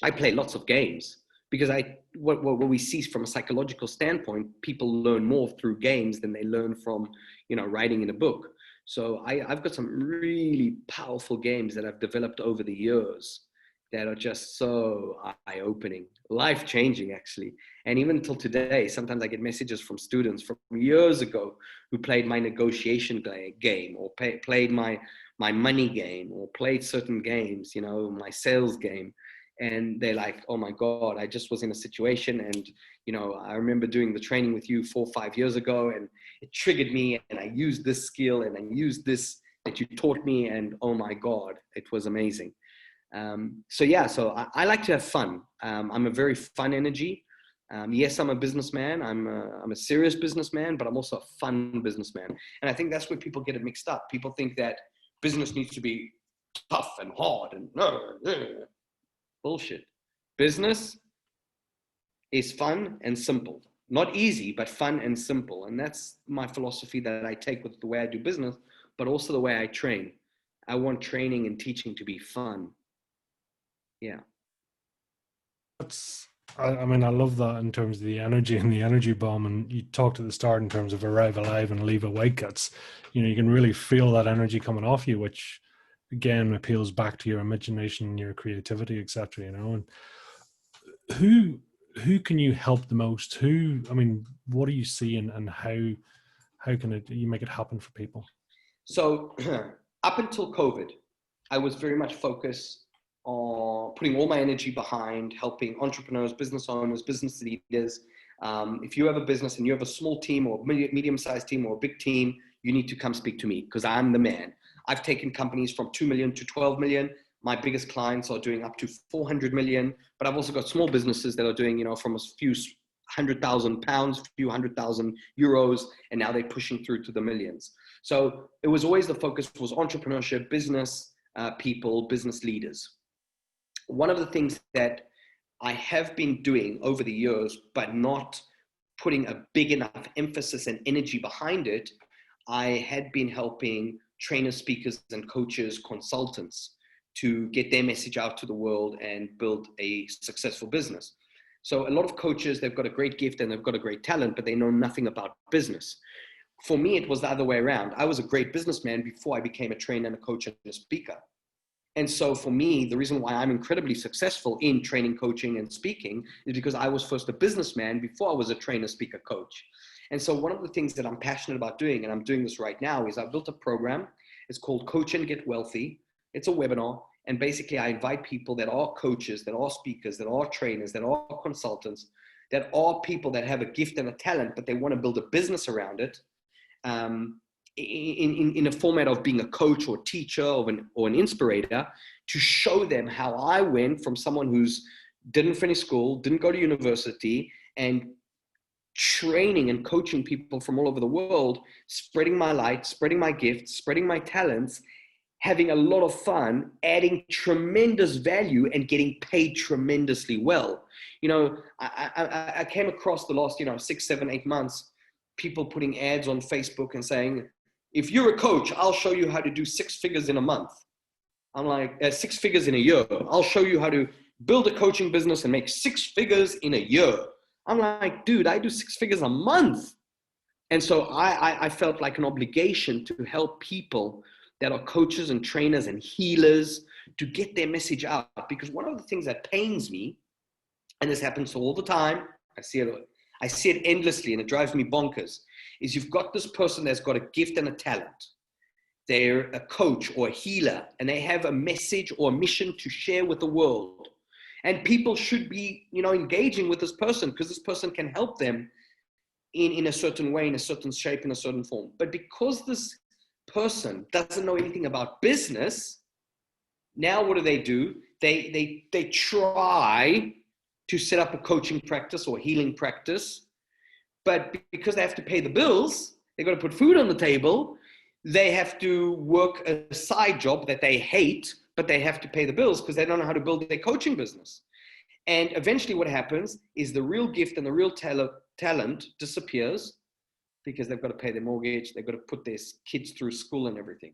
Speaker 2: I play lots of games, because what we see from a psychological standpoint, people learn more through games than they learn from writing in a book. So I've got some really powerful games that I've developed over the years that are just so eye-opening, life-changing, actually. And even until today, sometimes I get messages from students from years ago who played my negotiation game, or played my money game, or played certain games, my sales game. And they're like, oh my God, I just was in a situation, and I remember doing the training with you 4 or 5 years ago, and it triggered me, and I used this skill, and I used this that you taught me, and oh my God, it was amazing. So I like to have fun. I'm a very fun energy. Yes, I'm a businessman. I'm a serious businessman, but I'm also a fun businessman. And I think that's where people get it mixed up. People think that business needs to be tough and hard and bullshit. Business is fun and simple. Not easy, but fun and simple. And that's my philosophy that I take with the way I do business, but also the way I train. I want training and teaching to be fun. Yeah.
Speaker 1: That's, I mean, I love that in terms of the energy and the energy bomb. And you talked at the start in terms of arrive alive and leave away cuts. You know, you can really feel that energy coming off you, which again appeals back to your imagination, your creativity, etc. You know, and who who can you help the most? Who, I mean, what do you see, and how can you make it happen for people?
Speaker 2: So up until COVID, I was very much focused on putting all my energy behind helping entrepreneurs, business owners, business leaders. If you have a business and you have a small team or medium-sized team or a big team, you need to come speak to me because I'm the man. I've taken companies from 2 million to 12 million. My biggest clients are doing up to 400 million, but I've also got small businesses that are doing, from a few £100,000, a few €100,000, and now they're pushing through to the millions. So it was always the focus was entrepreneurship, business people, business leaders. One of the things that I have been doing over the years, but not putting a big enough emphasis and energy behind it, I had been helping trainers, speakers, and coaches, consultants to get their message out to the world and build a successful business. So a lot of coaches, they've got a great gift and they've got a great talent, but they know nothing about business. For me, it was the other way around. I was a great businessman before I became a trainer and a coach and a speaker. And so for me, the reason why I'm incredibly successful in training, coaching, and speaking is because I was first a businessman before I was a trainer, speaker, coach. And so one of the things that I'm passionate about doing, and I'm doing this right now, is I've built a program. It's called Coach and Get Wealthy. It's a webinar. And basically, I invite people that are coaches, that are speakers, that are trainers, that are consultants, that are people that have a gift and a talent, but they want to build a business around it. In a format of being a coach or teacher or an inspirator, to show them how I went from someone who's didn't finish school, didn't go to university, and training and coaching people from all over the world, spreading my light, spreading my gifts, spreading my talents, having a lot of fun, adding tremendous value and getting paid tremendously well. I came across the last, 6, 7, 8 months, people putting ads on Facebook and saying, if you're a coach, I'll show you how to do 6 figures in a month. I'm like, 6 figures in a year. I'll show you how to build a coaching business and make 6 figures in a year. I'm like, dude, I do 6 figures a month. And so I felt like an obligation to help people that are coaches and trainers and healers to get their message out. Because one of the things that pains me, and this happens all the time, I see it endlessly and it drives me bonkers, is you've got this person that's got a gift and a talent. They're a coach or a healer and they have a message or a mission to share with the world. And people should be, engaging with this person because this person can help them in a certain way, in a certain shape, in a certain form. But because this person doesn't know anything about business, now what do? They try to set up a coaching practice or healing practice, but because they have to pay the bills, they've got to put food on the table, they have to work a side job that they hate, but they have to pay the bills because they don't know how to build their coaching business. And eventually what happens is the real gift and the real talent disappears because they've got to pay their mortgage, they've got to put their kids through school and everything.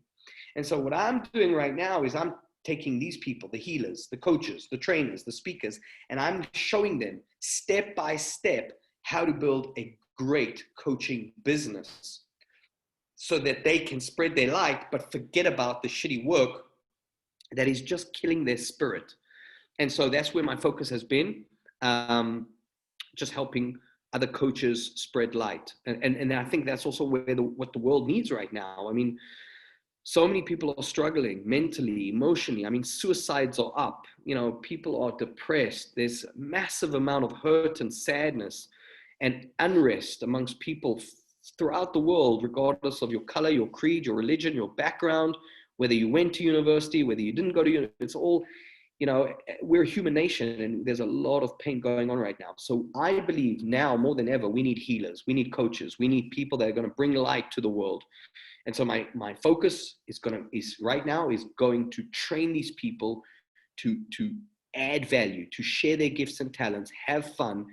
Speaker 2: And so what I'm doing right now is I'm taking these people, the healers, the coaches, the trainers, the speakers, and I'm showing them step by step how to build a great coaching business so that they can spread their light, but forget about the shitty work that is just killing their spirit. And so that's where my focus has been, just helping other coaches spread light. And I think that's also where what the world needs right now. I mean, so many people are struggling mentally, emotionally. I mean, suicides are up. People are depressed. There's a massive amount of hurt and sadness and unrest amongst people throughout the world, regardless of your color, your creed, your religion, your background, whether you went to university, whether you didn't go to university. It's all, we're a human nation and there's a lot of pain going on right now. So I believe now more than ever, we need healers, we need coaches, we need people that are going to bring light to the world. And so my focus is right now going to train these people to add value, to share their gifts and talents, have fun,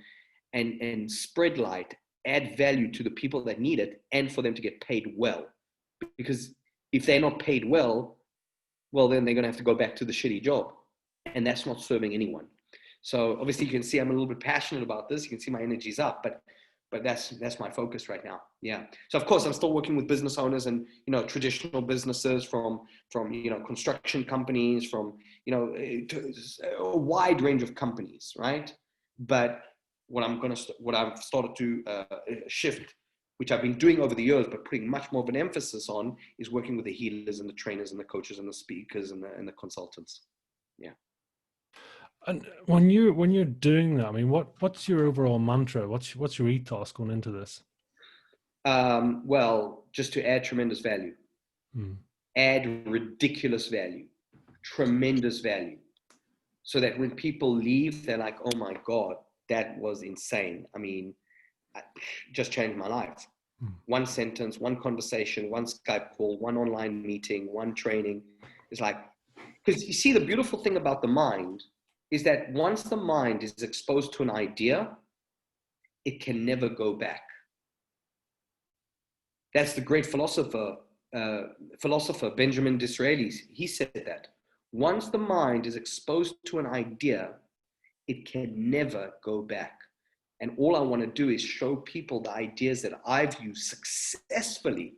Speaker 2: and spread light, add value to the people that need it, and for them to get paid well. Because If they're not paid well, then they're going to have to go back to the shitty job. And that's not serving anyone. So obviously you can see I'm a little bit passionate about this. You can see my energy's up, but that's my focus right now. Yeah. So of course I'm still working with business owners and, traditional businesses from, construction companies, from, a wide range of companies. Right. But what I've started to shift, which I've been doing over the years, but putting much more of an emphasis on, is working with the healers and the trainers and the coaches and the speakers and the consultants. Yeah.
Speaker 1: And when you're doing that, I mean, what's your overall mantra? What's your ethos going into this?
Speaker 2: Well, just to add tremendous value, add ridiculous value, tremendous value, so that when people leave, they're like, oh my God, that was insane. I mean, it just changed my life. One sentence, one conversation, one Skype call, one online meeting, one training. It's like, because you see, the beautiful thing about the mind is that once the mind is exposed to an idea, it can never go back. That's the great philosopher Benjamin Disraeli. He said that once the mind is exposed to an idea, it can never go back. And all I want to do is show people the ideas that I've used successfully,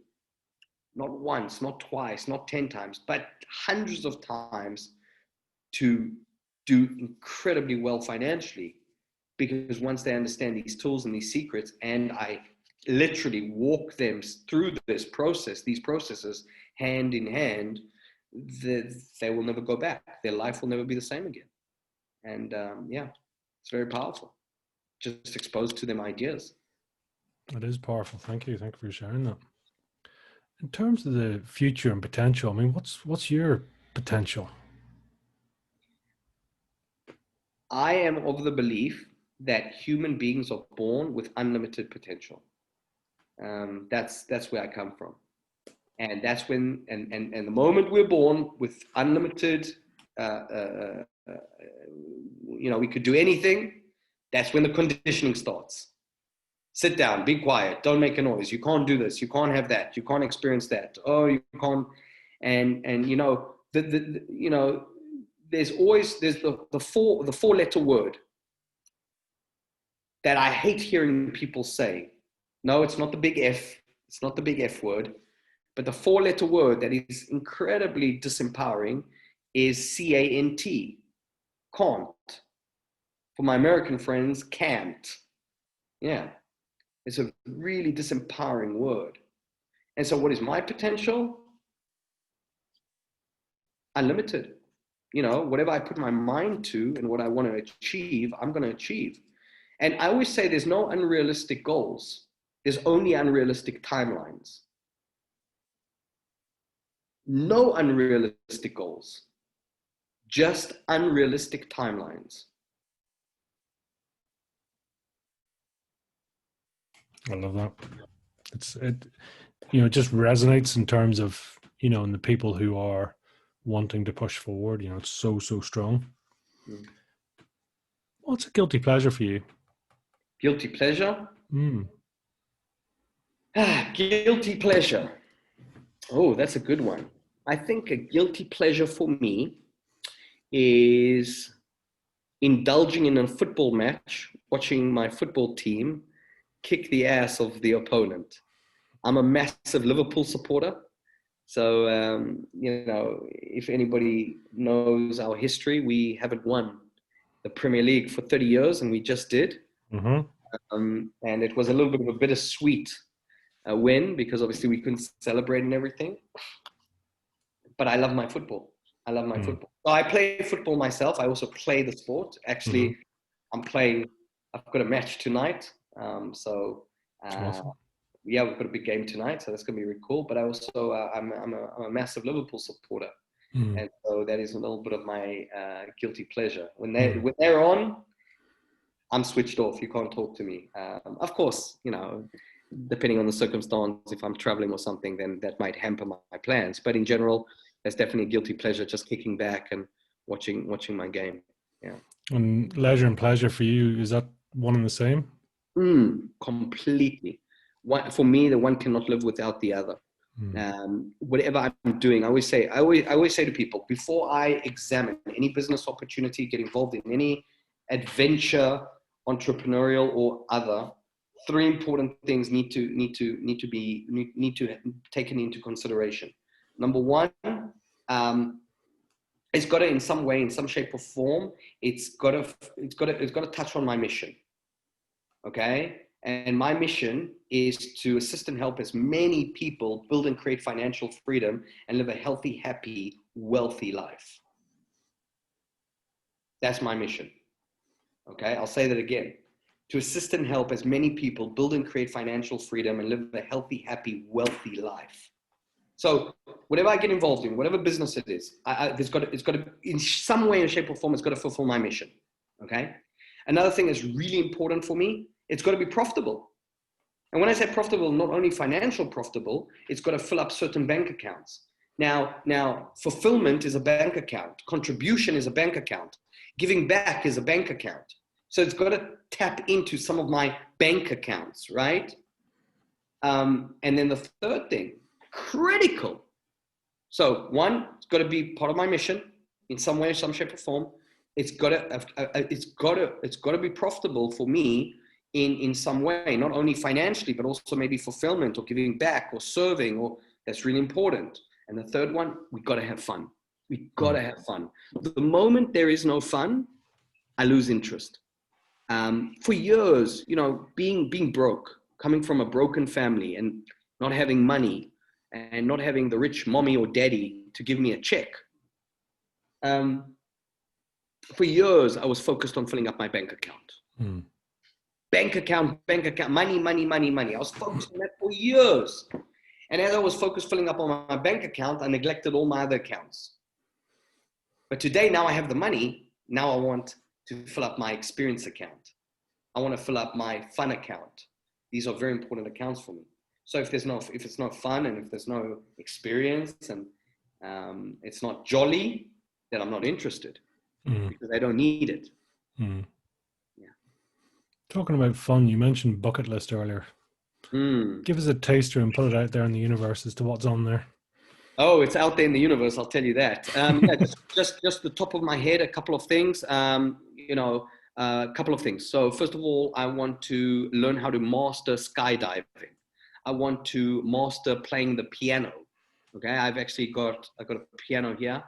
Speaker 2: not once, not twice, not 10 times, but hundreds of times, to do incredibly well financially. Because once they understand these tools and these secrets, and I literally walk them through these processes hand in hand, they will never go back. Their life will never be the same again. And it's very powerful. Just exposed to them ideas.
Speaker 1: It is powerful. Thank you for sharing that. In terms of the future and potential, I mean, what's your potential?
Speaker 2: I am of the belief that human beings are born with unlimited potential. That's where I come from, and that's when and the moment we're born with unlimited, we could do anything. That's when the conditioning starts. Sit down, be quiet, don't make a noise. You can't do this. You can't have that. You can't experience that. Oh, you can't. And there's the four-letter word that I hate hearing people say. No, it's not the big F. It's not the big F word, but the four-letter word that is incredibly disempowering is CANT. Can't. For my American friends, can't. Yeah. It's a really disempowering word. And so what is my potential? Unlimited. Whatever I put my mind to and what I want to achieve, I'm going to achieve. And I always say there's no unrealistic goals. There's only unrealistic timelines. No unrealistic goals. Just unrealistic timelines.
Speaker 1: I love that. It just resonates in terms of, and the people who are wanting to push forward, it's so strong. What's a guilty pleasure for you?
Speaker 2: Guilty pleasure? Guilty pleasure. Oh, that's a good one. I think a guilty pleasure for me is indulging in a football match, watching my football team kick the ass of the opponent. I'm a massive Liverpool supporter. So, if anybody knows our history, we haven't won the Premier League for 30 years, and we just did. And it was a little bit of a bittersweet win, because obviously we couldn't celebrate and everything. But I love my football. Football. So I play football myself. I also play the sport. Actually, I've got a match tonight. Awesome. Yeah, we've got a big game tonight, so that's going to be really cool. But I also, I'm a massive Liverpool supporter. And so that is a little bit of my guilty pleasure. When they're on, I'm switched off. You can't talk to me. Of course, depending on the circumstance, if I'm traveling or something, then that might hamper my plans. But in general, that's definitely a guilty pleasure, just kicking back and watching my game. Yeah.
Speaker 1: And leisure and pleasure for you, is that one and the same?
Speaker 2: Completely. For me, the one cannot live without the other.
Speaker 1: Mm.
Speaker 2: Whatever I'm doing, I always say to people, before I examine any business opportunity, get involved in any adventure, entrepreneurial or other, three important things need to be taken into consideration. Number one, it's got to, in some way, in some shape or form, it's got to touch on my mission. Okay. And my mission is to assist and help as many people build and create financial freedom and live a healthy, happy, wealthy life. That's my mission. Okay. I'll say that again. To assist and help as many people build and create financial freedom and live a healthy, happy, wealthy life. So whatever I get involved in, whatever business it is, it's got to, in some way, shape or form, it's got to fulfill my mission. Okay. Another thing that's really important for me, it's got to be profitable. And when I say profitable, not only financial profitable, it's got to fill up certain bank accounts. Now, fulfillment is a bank account. Contribution is a bank account. Giving back is a bank account. So it's got to tap into some of my bank accounts, right? And then the third thing, critical. So one, it's got to be part of my mission in some way, some shape or form. It's got to be profitable for me in some way, not only financially, but also maybe fulfillment or giving back or serving, or that's really important. And the third one, we got to have fun. We got to have fun. The moment there is no fun, I lose interest. For years, being broke, coming from a broken family and not having money and not having the rich mommy or daddy to give me a check. For years, I was focused on filling up my bank account. Bank account, money. I was focused on that for years. And as I was focused filling up on my bank account, I neglected all my other accounts. But today, now I have the money. Now I want to fill up my experience account. I want to fill up my fun account. These are very important accounts for me. So if it's not fun and if there's no experience and it's not jolly, then I'm not interested because I don't need it. Yeah.
Speaker 1: Talking about fun, you mentioned bucket list earlier. Give us a taster and put it out there in the universe as to what's on there.
Speaker 2: Oh, it's out there in the universe. I'll tell you that. Yeah, just the top of my head, a couple of things. A couple of things. So first of all, I want to learn how to master skydiving. I want to master playing the piano. Okay, I've got a piano here.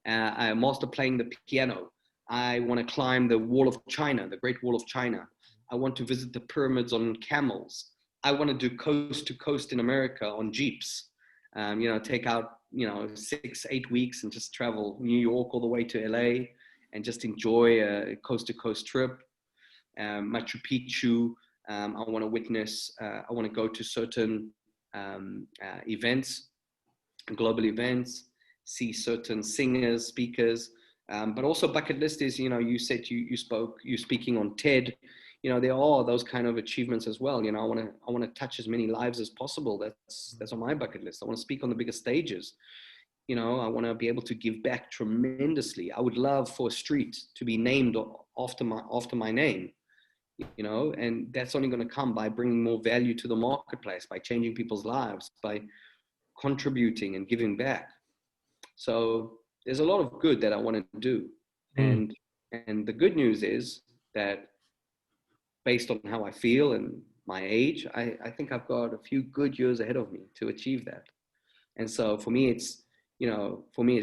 Speaker 2: I master playing the piano. I want to climb the Wall of China, the Great Wall of China. I want to visit the pyramids on camels. I want to do coast to coast in America on Jeeps. Take out 6-8 weeks and just travel New York all the way to LA and just enjoy a coast to coast trip. Machu Picchu. I want to witness. I want to go to certain events, global events, see certain singers, speakers. But also bucket list is, you said you're speaking on TED. There are those kind of achievements as well. I want to touch as many lives as possible. That's on my bucket list. I want to speak on the biggest stages. I want to be able to give back tremendously. I would love for a street to be named after my name, and that's only going to come by bringing more value to the marketplace, by changing people's lives, by contributing and giving back. So there's a lot of good that I want to do. And the good news is that based on how I feel and my age, I think I've got a few good years ahead of me to achieve that. And so for me, it's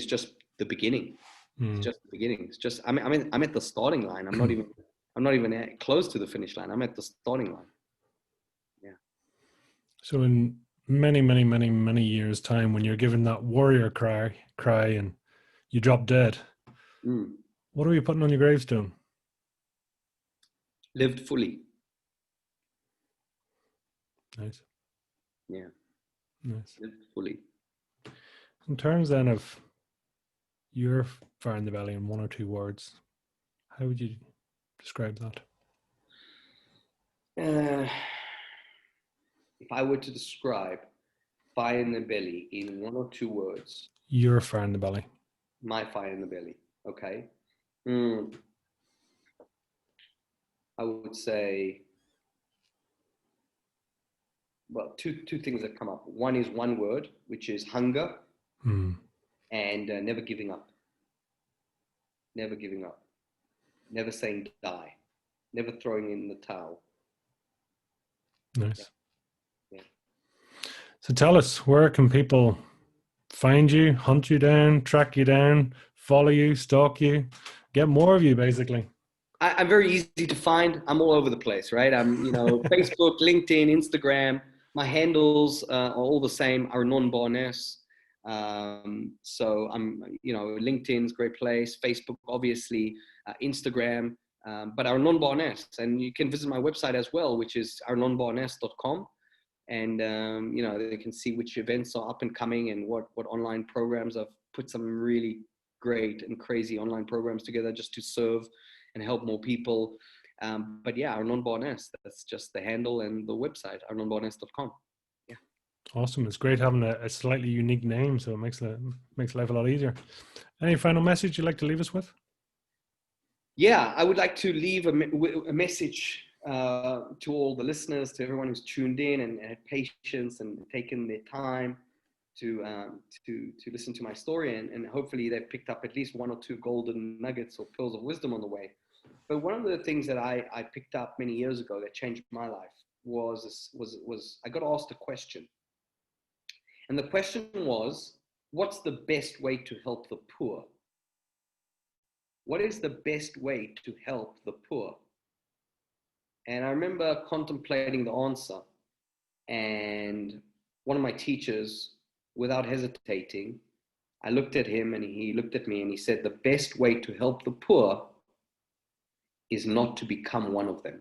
Speaker 2: just the beginning. It's just the beginning. It's just, I'm at the starting line. I'm not even close to the finish line. I'm at the starting line. Yeah.
Speaker 1: So in many, many, many, many years' time, when you're given that warrior cry and you drop dead, what are we putting on your gravestone?
Speaker 2: Lived fully.
Speaker 1: Nice.
Speaker 2: Yeah.
Speaker 1: Nice.
Speaker 2: Lived fully.
Speaker 1: In terms then of your fire in the belly in one or two words, how would you describe that?
Speaker 2: If I were to describe fire in the belly in one or two words.
Speaker 1: Your fire in the belly.
Speaker 2: My fire in the belly. Okay. I would say well, two things that come up. One is one word, which is hunger, and never giving up. Never giving up. Never saying die. Never throwing in the towel.
Speaker 1: Nice.
Speaker 2: Yeah.
Speaker 1: So tell us, where can people find you, hunt you down, track you down, follow you, stalk you, get more of you, basically?
Speaker 2: I'm very easy to find. I'm all over the place, right? I'm, Facebook, LinkedIn, Instagram. My handles are all the same, Arnon Barnes. So I'm, LinkedIn's a great place, Facebook, obviously, Instagram, but Arnon Barnes. And you can visit my website as well, which is arnonbarnes.com. And, they can see which events are up and coming and what online programs. I've put some really great and crazy online programs together just to serve and help more people. But yeah, Arnon Barnes, that's just the handle, and the website, arnonbarnes.com. Yeah.
Speaker 1: Awesome. It's great having a slightly unique name, so it makes life a lot easier. Any final message you'd like to leave us with?
Speaker 2: Yeah, I would like to leave a message to all the listeners, to everyone who's tuned in and had patience and taken their time to listen to my story, and hopefully they've picked up at least one or two golden nuggets or pearls of wisdom on the way. But one of the things that I picked up many years ago that changed my life was I got asked a question. And the question was, what's the best way to help the poor? What is the best way to help the poor? And I remember contemplating the answer, and one of my teachers, without hesitating, I looked at him and he looked at me and he said, the best way to help the poor is not to become one of them.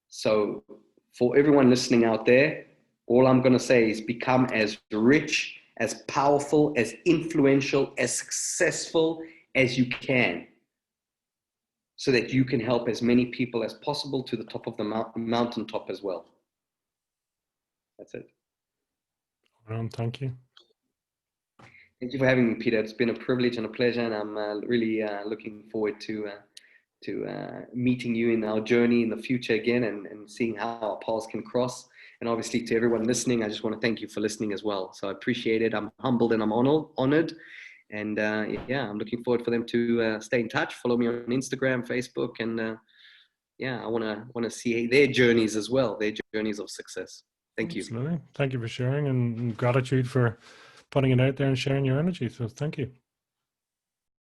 Speaker 2: So for everyone listening out there, all I'm going to say is become as rich, as powerful, as influential, as successful as you can, so that you can help as many people as possible to the top of the mountaintop as well. That's it.
Speaker 1: Thank you.
Speaker 2: Thank you for having me, Peter. It's been a privilege and a pleasure, and I'm really looking forward to meeting you in our journey in the future again, and seeing how our paths can cross. And obviously, to everyone listening, I just want to thank you for listening as well. So I appreciate it. I'm humbled and I'm honored. And I'm looking forward for them to stay in touch, follow me on Instagram, Facebook, and I want to see their journeys as well, their journeys of success. Thank you.
Speaker 1: Absolutely. Thank you for sharing, and gratitude for putting it out there and sharing your energy. So thank you.